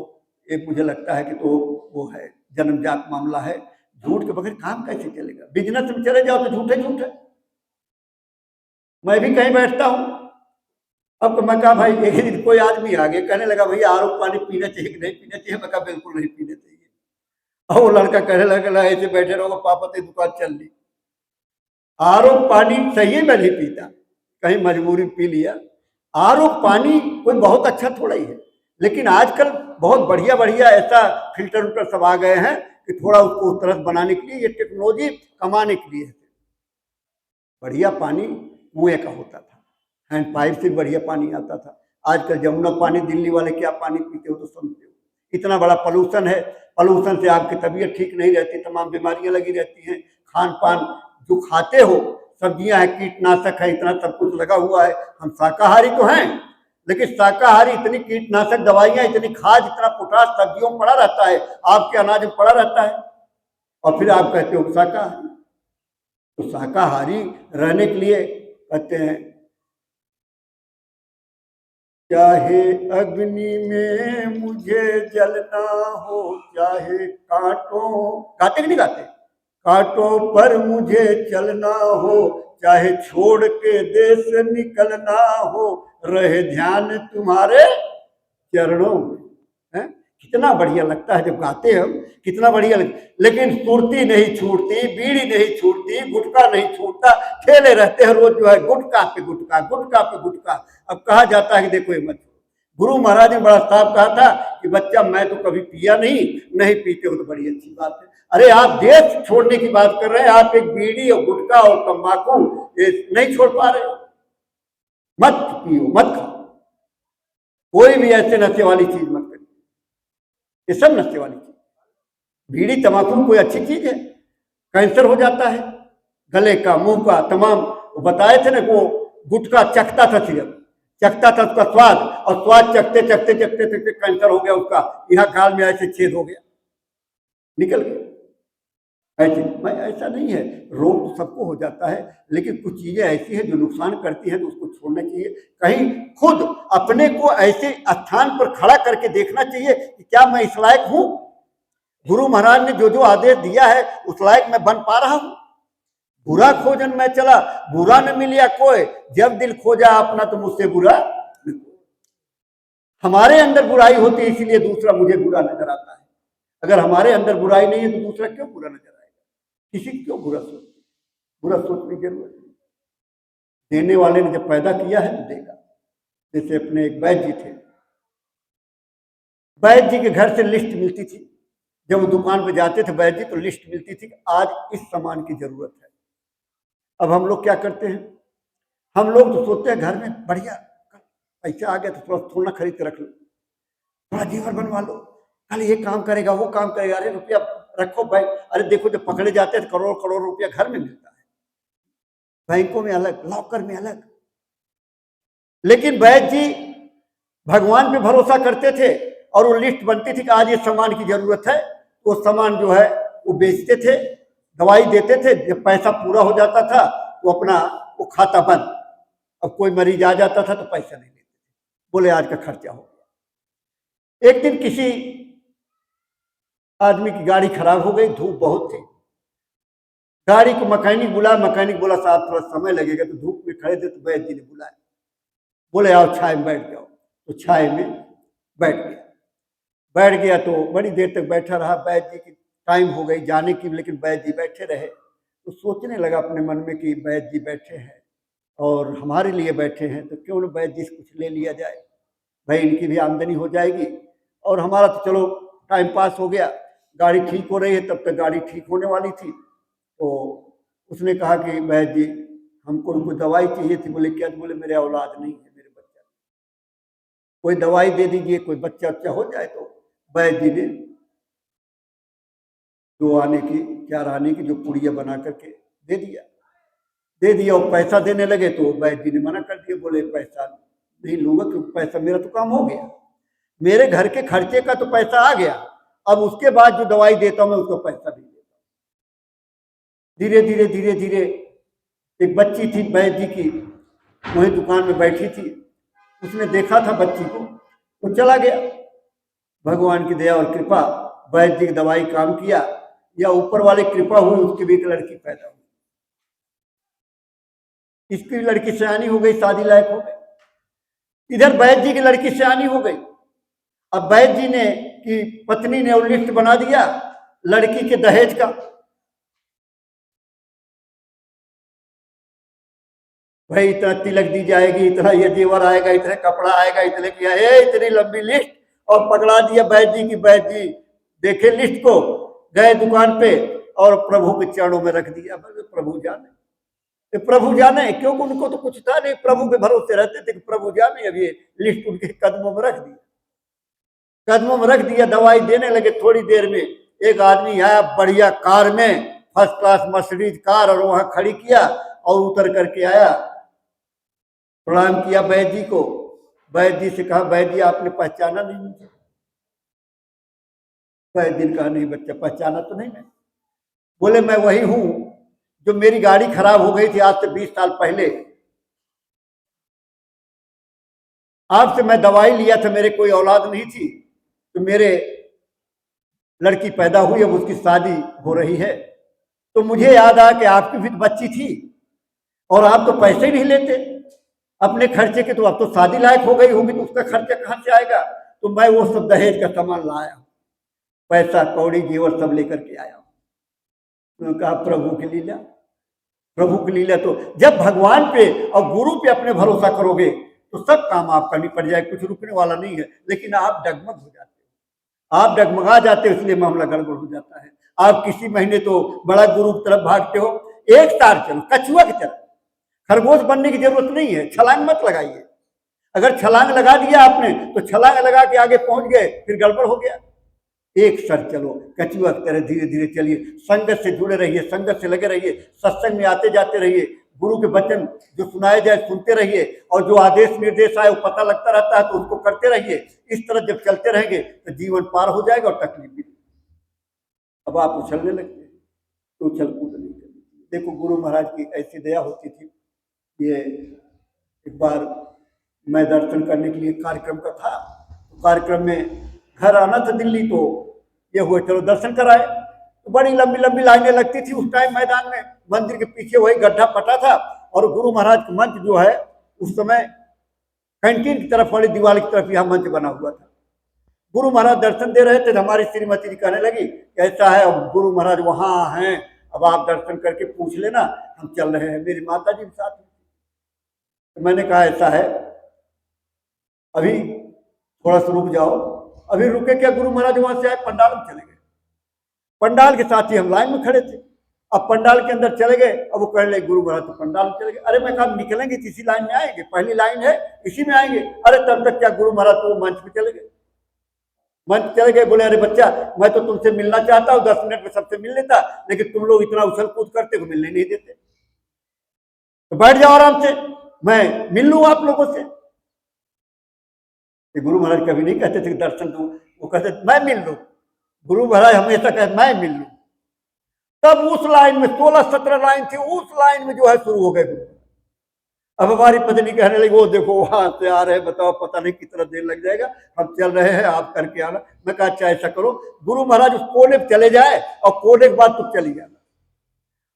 एक मुझे लगता है कि तो वो है जन्मजात मामला है। झूठ के बगैर काम कैसे चलेगा? बिजनेस में चले जाओ तो झूठ है, झूठ है। मैं भी कहीं बैठता हूँ, अब मैं कहा भाई, एक दिन कोई आदमी आ गया कहने लगा भैया आर पानी पीना चाहिए कि नहीं पीना चाहिए? मैं कहा बिल्कुल नहीं पीना चाहिए। और वो लड़का कहने लगा ऐसे बैठे रहोगे पापा तेरी दुकान चल ली। आर पानी सही मैं नहीं पीता, कहीं मजबूरी पी लिया। आर पानी कोई बहुत अच्छा थोड़ा ही है, लेकिन आजकल बहुत बढ़िया बढ़िया ऐसा फिल्टर उल्टर सब आ गए हैं कि थोड़ा उसको उस तरह बनाने के लिए, ये टेक्नोलॉजी कमाने के लिए है। बढ़िया पानी कुएं का होता था, हैंड पाइप से बढ़िया पानी आता था। आजकल जमुना पानी, दिल्ली वाले क्या पानी पीते हो तो समझते हो। इतना बड़ा पॉल्यूशन है, पॉल्यूशन से आपकी तबीयत ठीक नहीं रहती, तमाम बीमारियां लगी रहती हैं। खान पान जो खाते हो, सब्जियां हैं, कीटनाशक है, इतना सब कुछ लगा हुआ है। हम शाकाहारी तो हैं, लेकिन शाकाहारी इतनी कीटनाशक दवाइयां, इतनी खाद, इतना पोटाश सब्जियों में पड़ा रहता है, आपके अनाज में पड़ा रहता है, और फिर आप कहते हो शाकाहारी। तो शाकाहारी रहने के लिए कहते हैं, चाहे अग्नि में मुझे जलना हो, चाहे कांटों, गाते कि नहीं गाते, कांटों पर मुझे चलना हो, चाहे छोड़ के देश निकलना हो, रहे ध्यान तुम्हारे चरणों में। है कितना बढ़िया लगता है जब गाते हैं हम, कितना बढ़िया लगता। लेकिन सुरती नहीं छूटती, बीड़ी नहीं छूटती, गुटखा नहीं छूटता, खेले रहते हैं रोज जो है गुटखा पे गुटखा, गुटखा पे गुटखा। अब कहा जाता है कि देखो ये मत। गुरु महाराज ने बड़ा साफ कहा था कि बच्चा मैं तो कभी पिया नहीं, नहीं पीते हो तो बड़ी अच्छी बात है। अरे आप देश छोड़ने की बात कर रहे हैं, आप एक बीड़ी और गुटखा और तंबाकू ये नहीं छोड़ पा रहे हो। मत पियो, मत खाओ, कोई भी ऐसे नशे वाली चीज मत करिए, ये सब नशे वाली चीज। बीड़ी तंबाकू कोई अच्छी चीज है? कैंसर हो जाता है गले का, मुंह का, तमाम। बताए थे ना, वो गुटखा चखता था, सिर्फ चखता था उसका स्वाद, और स्वाद चखते चखते चखते चखते कैंसर हो गया उसका, यहाँ गाल में ऐसे छेद हो गया, निकल गया। ऐसे मैं ऐसा नहीं है, रोग तो सबको हो जाता है, लेकिन कुछ चीजें ऐसी हैं जो नुकसान करती हैं तो उसको छोड़ना चाहिए। कहीं खुद अपने को ऐसे स्थान पर खड़ा करके देखना चाहिए कि क्या मैं इस लायक हूं? गुरु महाराज ने जो जो आदेश दिया है उस लायक मैं बन पा रहा हूं? बुरा खोजन मैं चला, बुरा न मिलिया कोई, जब दिल खोजा अपना तो मुझसे बुरा। हमारे अंदर बुराई होती है इसीलिए दूसरा मुझे बुरा नजर आता है। अगर हमारे अंदर बुराई नहीं है तो दूसरा क्यों बुरा नजर आएगा? किसी को क्यों बुरा सोचना? बुरा सोचने की जरूरत नहीं। देने वाले ने जब पैदा किया है तो देगा। जैसे अपने एक वैद्य जी थे, वैद्य जी के घर से लिस्ट मिलती थी, जब वो दुकान पे जाते थे वैद्य जी तो लिस्ट मिलती थी कि आज इस सामान की जरूरत है। अब हम लोग क्या करते हैं, हम लोग तो सोचते हैं घर में बढ़िया पैसा आ गया तो थोड़ा थोड़ा खरीद के रख लो, थोड़ा जेवर बनवा लो, कल ये काम करेगा वो काम करेगा। अरे रुपया रखो बैंक, अरे देखो जब पकड़े जाते हैं तो करोड़ करोड़ रुपया घर में मिलता है, बैंकों में अलग, लॉकर में अलग। लेकिन वैद्य जी भगवान पे भरोसा करते थे और वो लिस्ट बनती थी कि आज ये सामान की जरूरत है, वो सामान जो है वो बेचते थे, दवाई देते थे। जब पैसा पूरा हो जाता था वो अपना वो खाता बंद। अब कोई मरीज आ जाता था तो पैसा नहीं लेते, बोले आज का खर्चा हो गया। एक दिन किसी आदमी की गाड़ी खराब हो गई, धूप बहुत थी, गाड़ी को मैकेनिक बुलाया, मैकेनिक बोला साहब थोड़ा समय लगेगा, तो धूप में खड़े थे तो वैद्य जी ने बुलाया, बोले आओ छाए में बैठ जाओ। तो छाए में बैठ गया, बैठ गया तो बड़ी देर तक बैठा रहा। वैद्य जी की टाइम हो गई जाने की, लेकिन वैद्य जी बैठे रहे। तो सोचने लगा अपने मन में कि वैद्य जी बैठे हैं और हमारे लिए बैठे हैं, तो क्यों न वैद्य जी से कुछ ले लिया जाए, भाई इनकी भी आमदनी हो जाएगी और हमारा तो चलो टाइम पास हो गया। गाड़ी ठीक हो रही है, तब तक गाड़ी ठीक होने वाली थी। तो उसने कहा कि वैद्य जी हमको उनको दवाई चाहिए थी। बोले क्या? बोले मेरे औलाद नहीं है, मेरे बच्चा, कोई दवाई दे दीजिए, कोई बच्चा अच्छा हो जाए। तो वैद्य जी ने 2 आने की 4 आने की जो पुड़िया बना करके दे दिया और पैसा देने लगे। तो वैद्य जी ने मना कर दिया, बोले पैसा नहीं लूंगा क्योंकि पैसा मेरा तो काम हो गया, मेरे घर के खर्चे का तो पैसा आ गया, अब उसके बाद जो दवाई देता हूं मैं उसको पैसा नहीं देता। धीरे धीरे धीरे धीरे एक बच्ची थी वैद्य जी की, वही दुकान में बैठी थी, उसने देखा था बच्ची को, वो चला गया। भगवान की दया और कृपा, वैद्य जी की दवाई काम किया, या ऊपर वाले कृपा हुई, उसकी भी एक लड़की पैदा हुई। इसकी लड़की सयानी हो गई, शादी लायक हो गई। इधर वैद्य जी की लड़की सयानी हो गई। अब वैद्य जी ने की पत्नी ने और लिस्ट बना दिया लड़की के दहेज का। भाई इतना तिलक दी जाएगी, इतना ये जेवर आएगा, इतने कपड़ा आएगा, इतने किया है, इतनी लंबी लिस्ट। और पकड़ा दिया वैद्य जी की। वैद्य जी देखे लिस्ट को, गए दुकान पे और प्रभु के चरणों में रख दिया। प्रभु जाने, प्रभु जाने, क्योंकि उनको तो कुछ था नहीं, प्रभु पे भरोसे रहते थे कि प्रभु जाने। अब ये लिस्ट उनके कदमों में रख दिया, कदमों में रख दिया। दवाई देने लगे। थोड़ी देर में एक आदमी आया बढ़िया कार में, फर्स्ट क्लास मर्सिडीज कार, और वहां खड़ी किया और उतर करके आया, प्रणाम किया वैद्य जी को। वैद्य जी से कहा, वैद्य जी आपने पहचाना नहीं मुझे? वैद्य जी ने कहा, नहीं बच्चा पहचाना तो नहीं मैं। बोले मैं वही हूं जो मेरी गाड़ी खराब हो गई थी आज से 20 साल पहले, आपसे मैं दवाई लिया था, मेरे कोई औलाद नहीं थी, तो मेरे लड़की पैदा हुई, अब उसकी शादी हो रही है, तो मुझे याद आया कि आपकी भी बच्ची थी और आप तो पैसे ही नहीं लेते अपने खर्चे के, तो अब तो शादी लायक हो गई होगी, तो उसका खर्चा कहां से आएगा? तो मैं वो सब दहेज का सामान लाया, पैसा कौड़ी जेवर सब लेकर के आया। उन्होंने कहा प्रभु की लीला, प्रभु की लीला। तो जब भगवान पे और गुरु पे अपने भरोसा करोगे तो सब काम आपका निपट जाए, कुछ रुकने वाला नहीं है। लेकिन आप डगमग हो जाते हो, आप डगमगा जाते हो, इसलिए मामला गड़बड़ हो जाता है। आप किसी महीने तो बड़ा गुरु की तरफ भागते हो, एक तार चलो, कछुआ की तरफ। खरगोश बनने की जरूरत नहीं है, छलांग मत लगाइए। अगर छलांग लगा दिया आपने तो छलांग लगा के आगे पहुंच गए, फिर गड़बड़ हो गया। एक सर चलो, कछुआ की तरह धीरे धीरे चलिए, संगत से जुड़े रहिए, संगत से लगे रहिए, सत्संग में आते जाते रहिए, गुरु के वचन जो सुनाए जाए सुनते रहिए, और जो आदेश निर्देश आए वो पता लगता रहता है तो उसको करते रहिए। इस तरह जब चलते रहेंगे तो जीवन पार हो जाएगा और तकलीफ भी। अब आप उछलने लगते हैं तो उछल कूद नहीं करनी। देखो गुरु महाराज की ऐसी दया होती थी। ये एक बार मैं दर्शन करने के लिए कार्यक्रम का था, तो कार्यक्रम में घर आना था दिल्ली, तो ये हुए चलो दर्शन कराए। तो बड़ी लंबी लंबी लाइनें लगती थी उस टाइम मैदान में, मंदिर के पीछे वही गड्ढा पटा था, और गुरु महाराज का मंच जो है उस समय कैंटीन की तरफ वाली दीवार की तरफ यहाँ मंच बना हुआ था। गुरु महाराज दर्शन दे रहे थे, हमारी श्रीमती जी कहने लगी कैसा है, अब गुरु महाराज वहां हैं, अब आप दर्शन करके पूछ लेना, हम चल रहे हैं। मेरी माता जी के साथ। तो मैंने कहा ऐसा है, अभी थोड़ा सा रुक जाओ। अभी रुके क्या, गुरु महाराज वहां से आए, पंडाल में चले गए। पंडाल के साथ ही हम लाइन में खड़े थे। अब पंडाल के अंदर चले गए, अब वो कहने लगे गुरु महाराज तो पंडाल में चले गए। अरे मैं कहा निकलेंगे तो इसी लाइन में आएंगे, पहली लाइन है इसी में आएंगे। अरे तब तक क्या, गुरु महाराज तो मंच पे चले गए। मंच चले गए, बोले अरे बच्चा मैं तो तुमसे मिलना चाहता हूँ, 10 मिनट में सबसे मिल लेता, लेकिन तुम लोग इतना उछल कूद करते हो, मिलने नहीं देते, तो बैठ जाओ आराम से, मैं मिल लूँ आप लोगों से। गुरु महाराज कभी नहीं कहते थे दर्शन दो, वो कहते मैं मिल लूँ। गुरु महाराज हमेशा कहते मैं मिल लूँ। तब उस लाइन में 16-17 लाइन थी, उस लाइन में जो है शुरू हो गए गुरु। अब हमारी पत्नी कहने लगी वो देखो वहां से आ रहे, बताओ पता नहीं कितना देर लग जाएगा, हम चल रहे हैं, आप करके आना। मैं कहा अच्छा ऐसा करो, गुरु महाराज उस कोने पे चले जाए और कोने के बाद तुम चली जाना।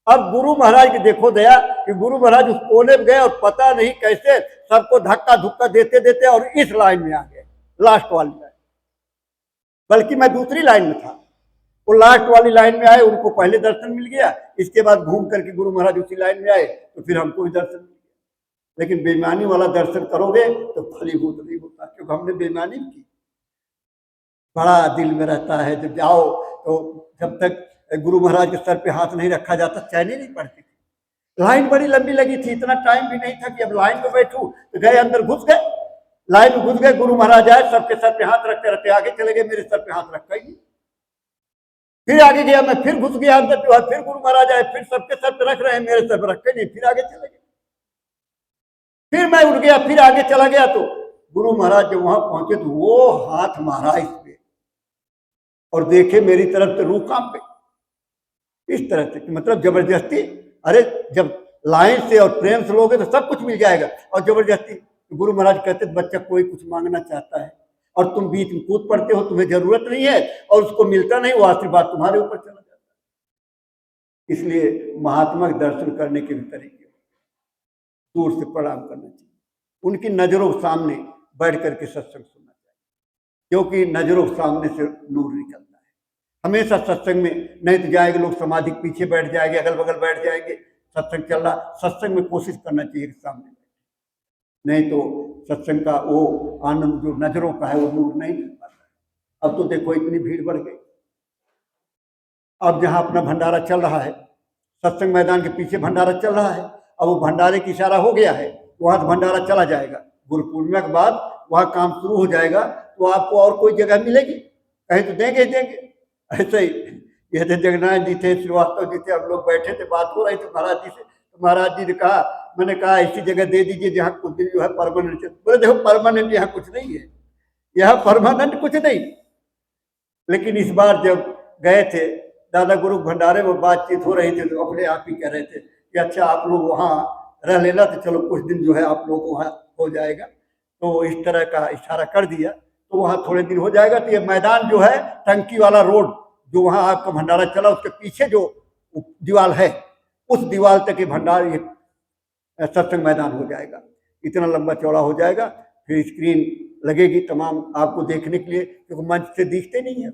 अब गुरु महाराज की देखो दया कि गुरु महाराज उस कोने में गए और पता नहीं कैसे सबको धक्का धुक्का देते देते और इस लाइन में आ गए, लास्ट वाली लाइन। बल्कि मैं दूसरी लाइन में था, वो लास्ट वाली लाइन में आए, उनको पहले दर्शन मिल गया, इसके बाद घूम करके गुरु महाराज उसी लाइन में आए, तो फिर हमको भी दर्शन मिल गया। लेकिन बेईमानी वाला दर्शन करोगे तो फलीभूत नहीं होता, क्योंकि हमने बेईमानी की। बड़ा दिल में रहता है, जब जाओ तो जब तक गुरु महाराज के सर पे हाथ नहीं रखा जाता, चैन ही नहीं पड़ती थी। लाइन बड़ी लंबी लगी थी, इतना टाइम भी नहीं था कि अब लाइन में बैठूं, तो गए अंदर घुस गए, लाइन में घुस गए। गुरु महाराज आए, सबके सर पे हाथ रखते रहते आगे चले गए, मेरे सर पे हाथ रखा ही नहीं। फिर आगे गया, मैं फिर घुस गया अंदर, फिर गुरु महाराज आए, फिर सबके सर पे रख रहे हैं, मेरे सर पे रखे नहीं, फिर आगे चले गए। फिर मैं उठ गया, फिर आगे चला गया, तो गुरु महाराज जब वहां पहुंचे तो वो हाथ मारा इस पे और देखे मेरी तरफ से, रूह कांप पे इस तरह से, मतलब जबरदस्ती। अरे जब लाइन से और प्रेम से लोगे तो सब कुछ मिल जाएगा, और जबरदस्ती। गुरु महाराज कहते बच्चा कोई कुछ मांगना चाहता है और तुम बीच में कूद पड़ते हो, तुम्हें जरूरत नहीं है और उसको मिलता नहीं, वो आशीर्वाद तुम्हारे ऊपर चला जाता है। इसलिए महात्मा के दर्शन करने के भी तरीके, दूर से प्रणाम करना चाहिए, उनकी नजरों के सामने बैठ करके सत्संग सुनना चाहिए, क्योंकि नजरों के सामने से नूर निकलता है। हमेशा सत्संग में नहीं तो जाएंगे लोग समाधि के पीछे बैठ जाएंगे, अगल बगल बैठ जाएंगे, सत्संग चल रहा, सत्संग में कोशिश करना चाहिए कि सामने, नहीं तो सत्संग का वो आनंद जो नजरों का है वो नूर नहीं मिल पाता। अब तो देखो इतनी भीड़ बढ़ गई। अब जहाँ अपना भंडारा चल रहा है, सत्संग मैदान के पीछे भंडारा चल रहा है, अब वो भंडारे की इशारा हो गया है, वहां से भंडारा चला जाएगा। गुरु पूर्णिमा के बाद वहां काम शुरू हो जाएगा, तो आपको और कोई जगह मिलेगी, कहीं तो देंगे देंगे। ऐसे ही ये थे जगन्नाथ जी थे, श्रीवास्तव जी थे, हम लोग बैठे थे, बात हो रही थी महाराज जी से, तो महाराज जी ने कहा, मैंने कहा ऐसी जगह दे दीजिए जहाँ कुछ दिन जो है परमानेंट। बोले देखो परमानेंट यहाँ कुछ नहीं है, यहाँ परमानेंट कुछ नहीं। लेकिन इस बार जब गए थे दादा गुरु भंडारे में बातचीत हो रही थी, तो अपने आप ही कह रहे थे कि अच्छा आप लोग वहाँ रह लेना, तो चलो कुछ दिन जो है आप लोग को वहाँ हो जाएगा। तो इस तरह का इशारा कर दिया, तो वहाँ थोड़े दिन हो जाएगा। तो ये मैदान जो है, टंकी वाला रोड जो वहाँ आपका भंडारा चला, उसके पीछे जो दीवार है, उस दीवार तक ये भंडार, ये सत्संग मैदान हो जाएगा, इतना लंबा चौड़ा हो जाएगा। फिर स्क्रीन लगेगी तमाम आपको देखने के लिए, क्योंकि मंच से दिखते नहीं है,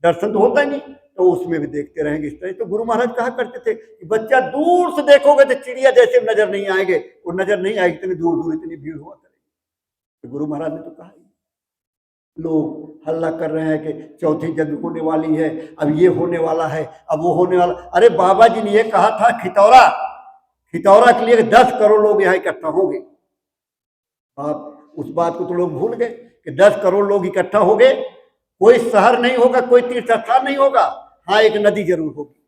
दर्शन तो होता ही नहीं, तो उसमें भी देखते रहेंगे इस तरह। तो गुरु महाराज कहा करते थे कि बच्चा दूर से देखोगे तो चिड़िया जैसे नजर नहीं आएंगे, वो नजर नहीं आएगी, इतनी दूर दूर इतनी भीड़ हुआ करेगी। तो गुरु महाराज ने तो कहा, लोग हल्ला कर रहे हैं कि चौथी जंग होने वाली है, अब ये होने वाला है, अब वो होने वाला। अरे बाबा जी ने ये कहा था, खितौरा के लिए 10 करोड़ लोग यहाँ इकट्ठा होंगे। आप उस बात को तो लोग भूल गए कि 10 करोड़ लोग इकट्ठा हो गए, कोई शहर नहीं होगा, कोई तीर्थ स्थान नहीं होगा, हाँ एक नदी जरूर होगी।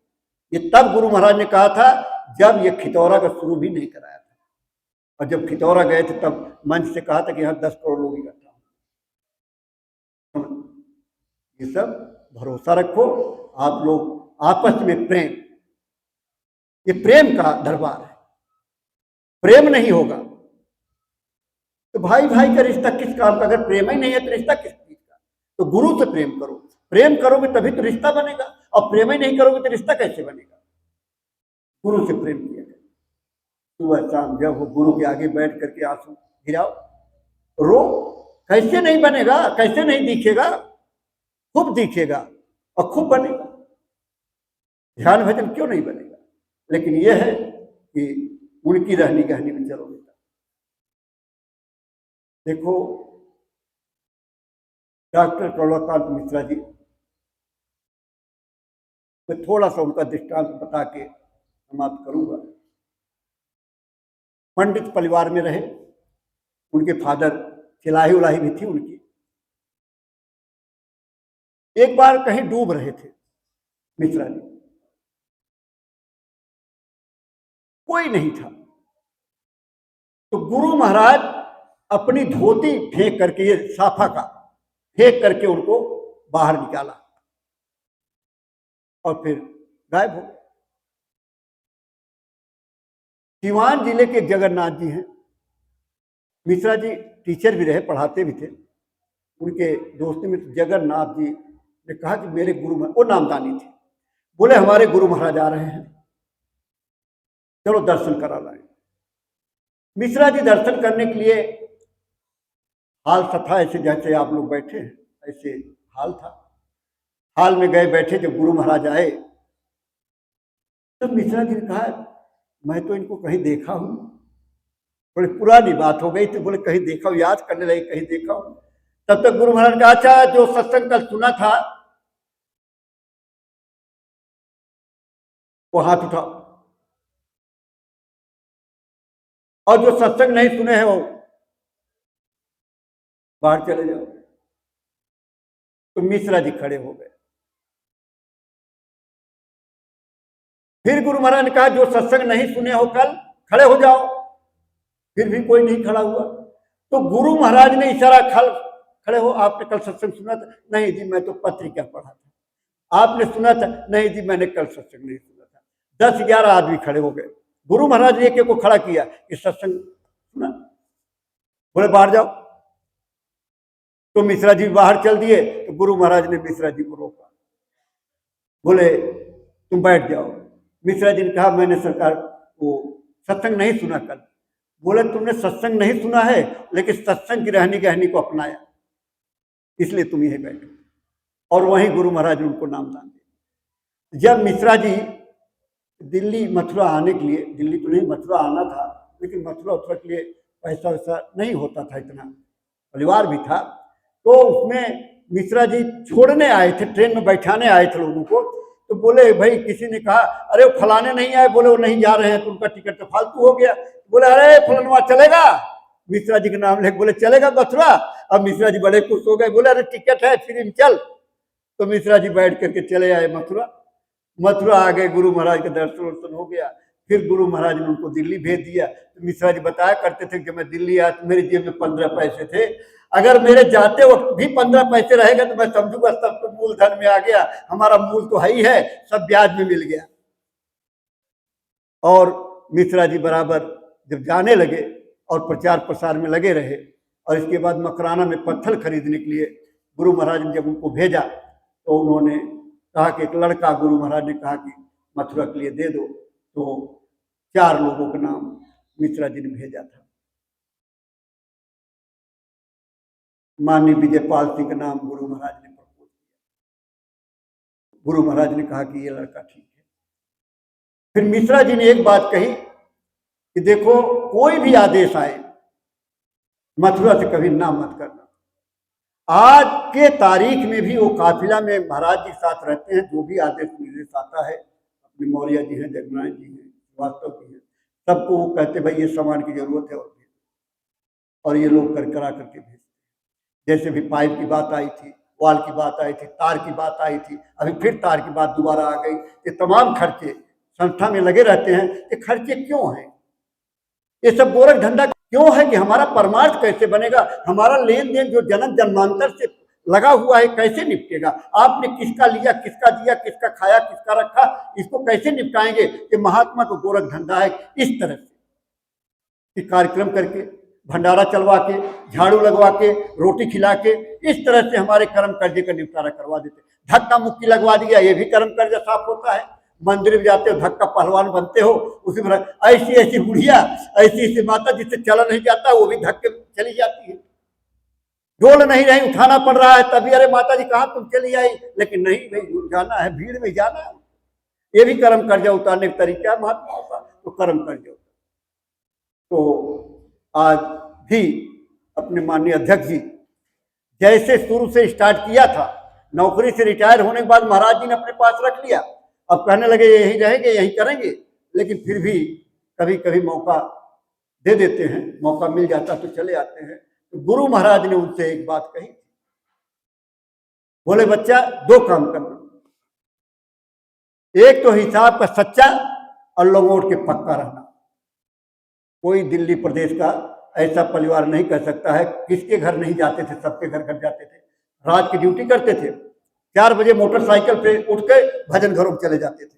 ये तब गुरु महाराज ने कहा था जब ये खितौरा का शुरू भी नहीं कराया था, और जब खितौरा गए थे तब मंच से कहा था कि यहाँ 10 करोड़ लोग इकट्ठा होंगे। ये सब भरोसा रखो, आप लोग आपस में प्रेम, ये प्रेम का दरबार है। प्रेम नहीं होगा तो भाई भाई का रिश्ता किस काम का? अगर प्रेम ही नहीं है तो रिश्ता किस चीज का? तो गुरु से प्रेम करो, प्रेम करोगे तभी तो रिश्ता बनेगा, और प्रेम ही नहीं करोगे तो रिश्ता कैसे बनेगा? गुरु से प्रेम किया जाए, सुबह शाम जब वो गुरु के आगे बैठ करके आंसू गिराओ, रो। कैसे नहीं बनेगा, कैसे नहीं दिखेगा? खूब दिखेगा और खूब बनेगा। ध्यान भजन क्यों नहीं बनेगा? लेकिन यह है कि उनकी रहनी गहनी में चलोगे। देखो डॉक्टर कमलाकांत मिश्रा जी, मैं थोड़ा सा उनका दृष्टांत बता के समाप्त करूंगा। पंडित परिवार में रहे, उनके फादर सिलाही उलाही भी थी उनकी। एक बार कहीं डूब रहे थे मिश्रा जी, कोई नहीं था, तो गुरु महाराज अपनी धोती फेंक करके, ये साफा का फेंक करके उनको बाहर निकाला और फिर गायब हो गए। सिवान जिले के जगन्नाथ जी हैं, मिश्रा जी टीचर भी रहे, पढ़ाते भी थे। उनके दोस्ती में जगन्नाथ जी ने कहा कि मेरे गुरु, वो नामदानी थे, बोले हमारे गुरु महाराज आ रहे हैं, चलो दर्शन करा लाए। मिश्रा जी दर्शन करने के लिए, हाल था ऐसे जैसे आप लोग बैठे हैं, ऐसे हाल था, हाल में गए बैठे। जब गुरु महाराज आए तो मिश्रा जी ने कहा मैं तो इनको कहीं देखा हूं, थोड़ी पुरानी बात हो गई थी, बोले कहीं देखा हूं, याद करने लगे कहीं देखा हूं। तब तक गुरु महाराज ने कहा अच्छा जो सत्संग कल सुना था वो हाथ उठाओ, और जो सत्संग नहीं सुने हैं वो बाहर चले जाओ। तो मिश्रा जी खड़े हो गए। फिर गुरु महाराज ने कहा जो सत्संग नहीं सुने हो कल खड़े हो जाओ। फिर भी कोई नहीं खड़ा हुआ। तो गुरु महाराज ने इशारा, खड़े हो, आपने कल सत्संग सुना था? नहीं जी, मैं तो पत्रिका पढ़ा था। आपने सुना था? नहीं जी, मैंने कल सत्संग नहीं सुना था। 10-11 आदमी खड़े हो गए। गुरु महाराज ने एक को खड़ा किया कि सत्संग सुना? बोले बाहर जाओ। तो मिश्रा जी बाहर चल दिए। तो गुरु महाराज ने मिश्रा जी को रोका, बोले तुम बैठ जाओ। मिश्रा जी ने कहा मैंने सरकार वो सत्संग नहीं सुना कल। बोले तुमने सत्संग नहीं सुना है, लेकिन सत्संग की रहनी गहनी को अपनाया, इसलिए तुम यही बैठे। और वहीं गुरु महाराज ने उनको नामदान दिया। जब मिश्रा जी दिल्ली मथुरा आने के लिए, दिल्ली तो नहीं मथुरा आना था, लेकिन मथुरा उथुरा के लिए पैसा वैसा नहीं होता था, इतना परिवार भी था, तो उसमें मिश्रा जी छोड़ने आए थे, ट्रेन में बैठाने आए थे लोगों को। तो बोले भाई, किसी ने कहा अरे वो फलाने नहीं आए, बोले वो नहीं जा रहे हैं, तो उनका टिकट तो फालतू हो गया। बोले अरे फलानवा चलेगा, मिश्रा जी का नाम लेके बोले चलेगा मथुरा। अब मिश्रा जी बड़े खुश हो गए, बोले अरे टिकट है फ्री में चल। तो मिश्रा जी बैठ करके चले आए मथुरा। मथुरा आ गए, गुरु महाराज का दर्शन वर्शन हो गया। फिर गुरु महाराज ने उनको दिल्ली भेज दिया। तो मिश्रा जी बताया करते थे कि मैं दिल्ली आया तो मेरी जेब में 15 पैसे थे, अगर मेरे जाते वक्त भी 15 पैसे रहेगा तो मैं समझूंगा सब तो मूलधन में आ गया, हमारा मूल तो है ही है, सब ब्याज में मिल गया। और मिश्रा जी बराबर जब जाने लगे और प्रचार प्रसार में लगे रहे, और इसके बाद मकराना में पत्थर खरीदने के लिए गुरु महाराज ने जब उनको भेजा, तो उन्होंने कहा कि एक लड़का, गुरु महाराज ने कहा कि मथुरा के लिए दे दो। तो 4 लोगों का नाम मिश्रा जी ने भेजा था। माननीय विजयपाल सिंह का नाम गुरु महाराज ने प्रपोज किया। गुरु महाराज ने कहा कि ये लड़का ठीक है। फिर मिश्रा जी ने एक बात कही कि देखो, कोई भी आदेश आए मथुरा से कभी ना मत करना। आज के तारीख में भी वो काफिला में महाराज जी साथ रहते हैं, जो भी आदेश निर्देश आता है, अपने मौर्य जी हैं, जगनारायण जी हैं, वास्तव जी हैं, सबको वो कहते भाई ये सामान की जरूरत है और ये लोग करा करके भेजते। जैसे भी पाइप की बात आई थी, वाल की बात आई थी, तार की बात आई थी, अभी फिर तार की बात दोबारा आ गई। ये तमाम खर्चे संस्था में लगे रहते हैं। ये खर्चे क्यों हैं? ये सब गोरख धंधा क्यों है कि हमारा परमार्थ कैसे बनेगा? हमारा लेन देन जो जन्म जन्मांतर से लगा हुआ है कैसे निपटेगा? आपने किसका लिया, किसका दिया, किसका खाया, किसका रखा, इसको कैसे निपटाएंगे? ये महात्मा को गोरख धंधा है। इस तरह से कार्यक्रम करके, भंडारा चलवा के, झाड़ू लगवा के, रोटी खिला के, इस तरह से हमारे कर्म कर्जे का निपटारा करवा देते। धक्का मुक्की लगवा दिया, ये भी कर्म कर्जा साफ होता है। मंदिर में जाते हो, धक्का पहलवान बनते हो, उसी में ऐसी ऐसी बुढ़िया, ऐसी ऐसी माता जिससे चला नहीं जाता, वो भी धक्के चली जाती है। डोल नहीं रही, उठाना पड़ रहा है, तभी अरे माता जी कहाँ तुम चली आई, लेकिन नहीं भाई जाना है, भीड़ में जाना है। ये भी कर्म कर्जा उतारने का तरीका है महात्माओं का, तो कर्म कर्जा। तो आज भी अपने माननीय अध्यक्ष जी जैसे शुरू से स्टार्ट किया था, नौकरी से रिटायर होने के बाद महाराज जी ने अपने पास रख लिया। अब कहने लगे यही रहेंगे, यही करेंगे, लेकिन फिर भी कभी कभी मौका दे देते हैं, मौका मिल जाता तो चले आते हैं। तो गुरु महाराज ने उनसे एक बात कही, बोले बच्चा 2 काम करना, एक तो हिसाब का सच्चा और लंगोट के पक्का रहना। कोई दिल्ली प्रदेश का ऐसा परिवार नहीं कह सकता है, किसके घर नहीं जाते थे, सबके घर घर जाते थे, रात की ड्यूटी करते थे, 4 बजे मोटरसाइकिल पे उठ के भजन घरों में चले जाते थे।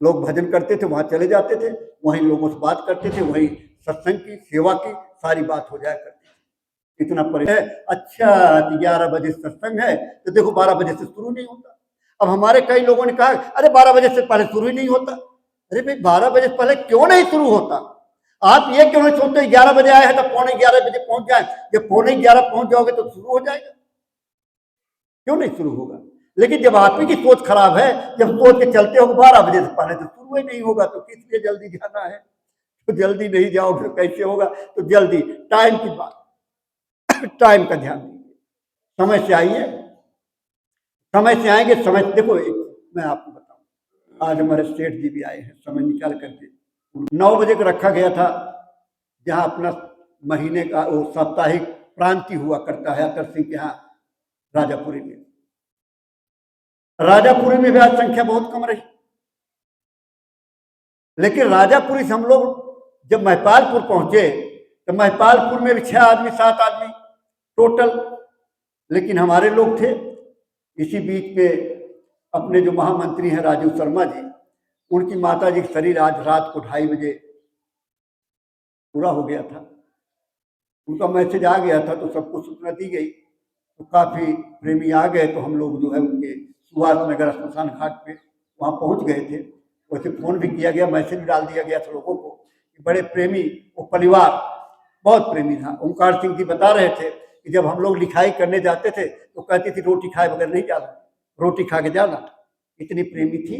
लोग भजन करते थे, वहां चले जाते थे, वहीं लोगों से बात करते थे, वहीं सत्संग की, सेवा की सारी बात हो जाया करती थी। इतना परे है। अच्छा 11 बजे सत्संग है तो देखो 12 बजे से शुरू नहीं होता। अब हमारे कई लोगों ने कहा अरे 12 बजे से पहले शुरू ही नहीं होता। अरे भाई 12 बजे से पहले क्यों नहीं शुरू होता? आप ये क्यों नहीं सोचते 11 बजे आए हैं तो 11:45 बजे पहुंच जाए? जब 11:45 पहुंच जाओगे तो शुरू हो जाएगा, क्यों नहीं शुरू होगा? लेकिन जब आप ही की सोच खराब है, जब सोच के चलते हो 12 बजे से पहले तो शुरू ही नहीं होगा, तो किस लिए जल्दी जाना है? तो जल्दी नहीं जाओगे तो कैसे होगा? तो जल्दी टाइम की बात, टाइम का ध्यान दीजिए, समय से आइए, समय से आएंगे। समय देखो, मैं आपको बताऊं, आज हमारे सेठ जी भी आए हैं समय निकाल करके। 9 बजे का रखा गया था, जहाँ अपना महीने का वो साप्ताहिक प्रांति हुआ करता है अतर सिंह के यहाँ राजापुरी में। राजापुरी में भी आज संख्या बहुत कम रही, लेकिन राजापुरी से हम लोग जब महिपालपुर पहुंचे तो महिपालपुर में भी 6 आदमी 7 आदमी टोटल, लेकिन हमारे लोग थे। इसी बीच में अपने जो महामंत्री हैं राजीव शर्मा जी, उनकी माता जी का शरीर आज रात को 2:30 बजे पूरा हो गया था। उनका मैसेज आ गया था तो सबको सूचना दी गई, तो काफ़ी प्रेमी आ गए। तो हम लोग जो है उनके सुभाष नगर श्मशान घाट पे वहाँ पहुँच गए थे। वैसे फ़ोन भी किया गया, मैसेज भी डाल दिया गया था लोगों को कि बड़े प्रेमी, वो परिवार बहुत प्रेमी था। ओंकार सिंह जी बता रहे थे कि जब हम लोग लिखाई करने जाते थे तो कहती थी रोटी खाए बगैर नहीं जाना, रोटी खा के जाना, इतनी प्रेमी थी।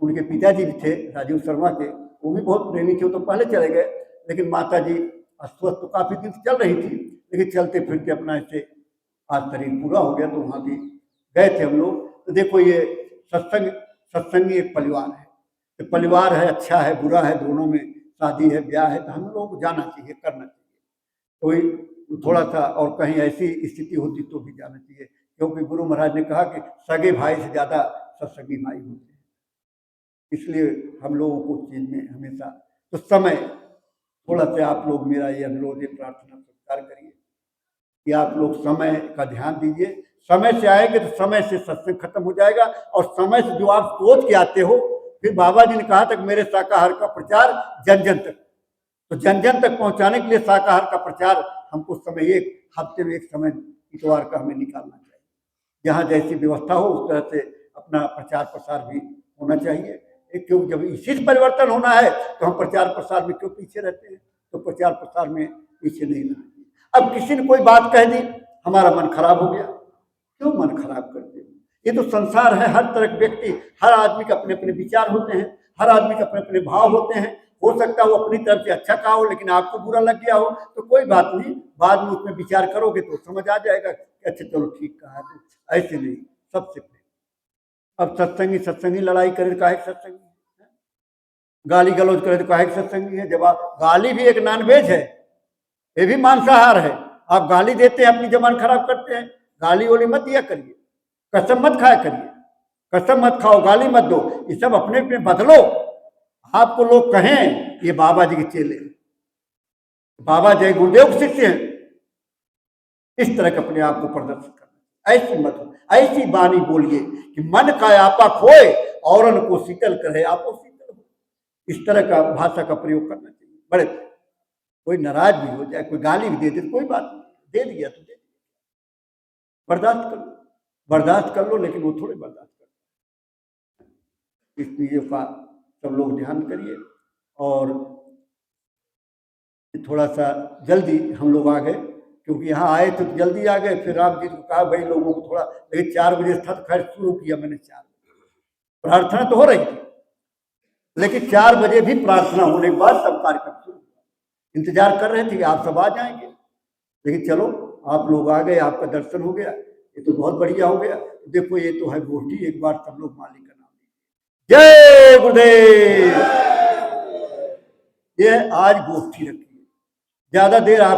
उनके पिताजी भी थे राजीव शर्मा के, वो भी बहुत प्रेमी थे। वो तो पहले चले गए, लेकिन माता जी अस्वस्थ तो काफ़ी दिन से चल रही थी, लेकिन चलते फिरते अपना ऐसे आज शरीर पूरा हो गया। तो वहाँ भी गए थे हम लोग। तो देखो ये सत्संगी एक परिवार है, तो परिवार है, अच्छा है बुरा है, दोनों में शादी है ब्याह है, तो हम लोग को जाना चाहिए, करना चाहिए। कोई थोड़ा सा और कहीं ऐसी स्थिति होती तो भी जाना चाहिए, क्योंकि गुरु महाराज ने कहा कि सगे भाई से ज़्यादा सत्संगी भाई होते हैं। इसलिए हम लोगों को उस चीज़ में हमेशा तो समय थोड़ा सा आप लोग मेरा ये अनुरोध है, प्रार्थना स्वीकार करिए कि आप लोग समय का ध्यान दीजिए। समय से आएंगे तो समय से सत्संग खत्म हो जाएगा, और समय से जो आप सोच के आते हो, फिर बाबा जी ने कहा था कि मेरे शाकाहार का प्रचार जन जन तक, तो जन जन तक पहुंचाने के लिए शाकाहार का प्रचार हमको समय एक हफ्ते में एक समय इतवार का हमें निकालना चाहिए। जहाँ जैसी व्यवस्था हो उस तरह से अपना प्रचार प्रसार भी होना चाहिए। क्योंकि जब इसी से परिवर्तन होना है तो हम प्रचार प्रसार में क्यों पीछे रहते हैं? तो प्रचार प्रसार में पीछे नहीं रहना चाहिए। अब किसी ने कोई बात कह दी, हमारा मन खराब हो गया। क्यों मन खराब करते हो? ये तो संसार है, हर तरह के व्यक्ति, हर आदमी के अपने अपने विचार होते हैं, हर आदमी के अपने अपने भाव होते हैं। हो सकता है वो अपनी तरफ से अच्छा कहा हो, लेकिन आपको बुरा लग गया हो, तो कोई बात नहीं, बाद में उसमें विचार करोगे तो समझ आ जाएगा कि अच्छा चलो ठीक कहा। तो ऐसे नहीं, सबसे पहले अब सत्संगी लड़ाई करे काहे सत्संगी, गाली गलौज करे तो काहे सत्संगी है? जब आप गाली भी एक नॉनवेज है, ये भी मांसाहार है, आप गाली देते हैं, अपनी जबान खराब करते हैं। गाली वाली मत दिया करिए, कसम मत खाया करिए, कसम मत खाओ, गाली मत दो, ये सब अपने अपने बदलो। आपको लोग कहें ये बाबा जी के चेले, बाबा जय गुरुदेव के शिष्य हैं, इस तरह के अपने आप को प्रदर्शन करना। ऐसी मत हो, ऐसी वाणी बोलिए कि मन का आपा खोए औरन को शीतल करे, आपको शीतल हो। इस तरह का भाषा का प्रयोग करना चाहिए। बड़े कोई नाराज भी हो जाए, कोई गाली भी दे दे, कोई बात नहीं, दे दिया तो दे दिया, बर्दाश्त कर लो, बर्दाश्त कर लो, लेकिन वो थोड़े बर्दाश्त कर। इस चीज़ों का सब लोग ध्यान करिए। और थोड़ा सा जल्दी हम लोग आ गए, क्योंकि यहाँ आए तो जल्दी आ गए। फिर राम जी को कहा भाई लोगों को थोड़ा, लेकिन 4 बजे था तो खैर शुरू किया मैंने। 4 बजे प्रार्थना तो हो रही थी, लेकिन 4 बजे भी प्रार्थना होने के बाद तब कार्यक्रम शुरू हुआ। इंतजार कर रहे थे कि आप सब आ जाएंगे, लेकिन चलो आप लोग आ गए, आपका दर्शन हो गया, ये तो बहुत बढ़िया हो गया। देखो ये तो है गोष्ठी, एक बार सब लोग मालिक का नाम लीजिए, जय गुरुदेव। ये आज गोष्ठी रखी है, ज्यादा देर आप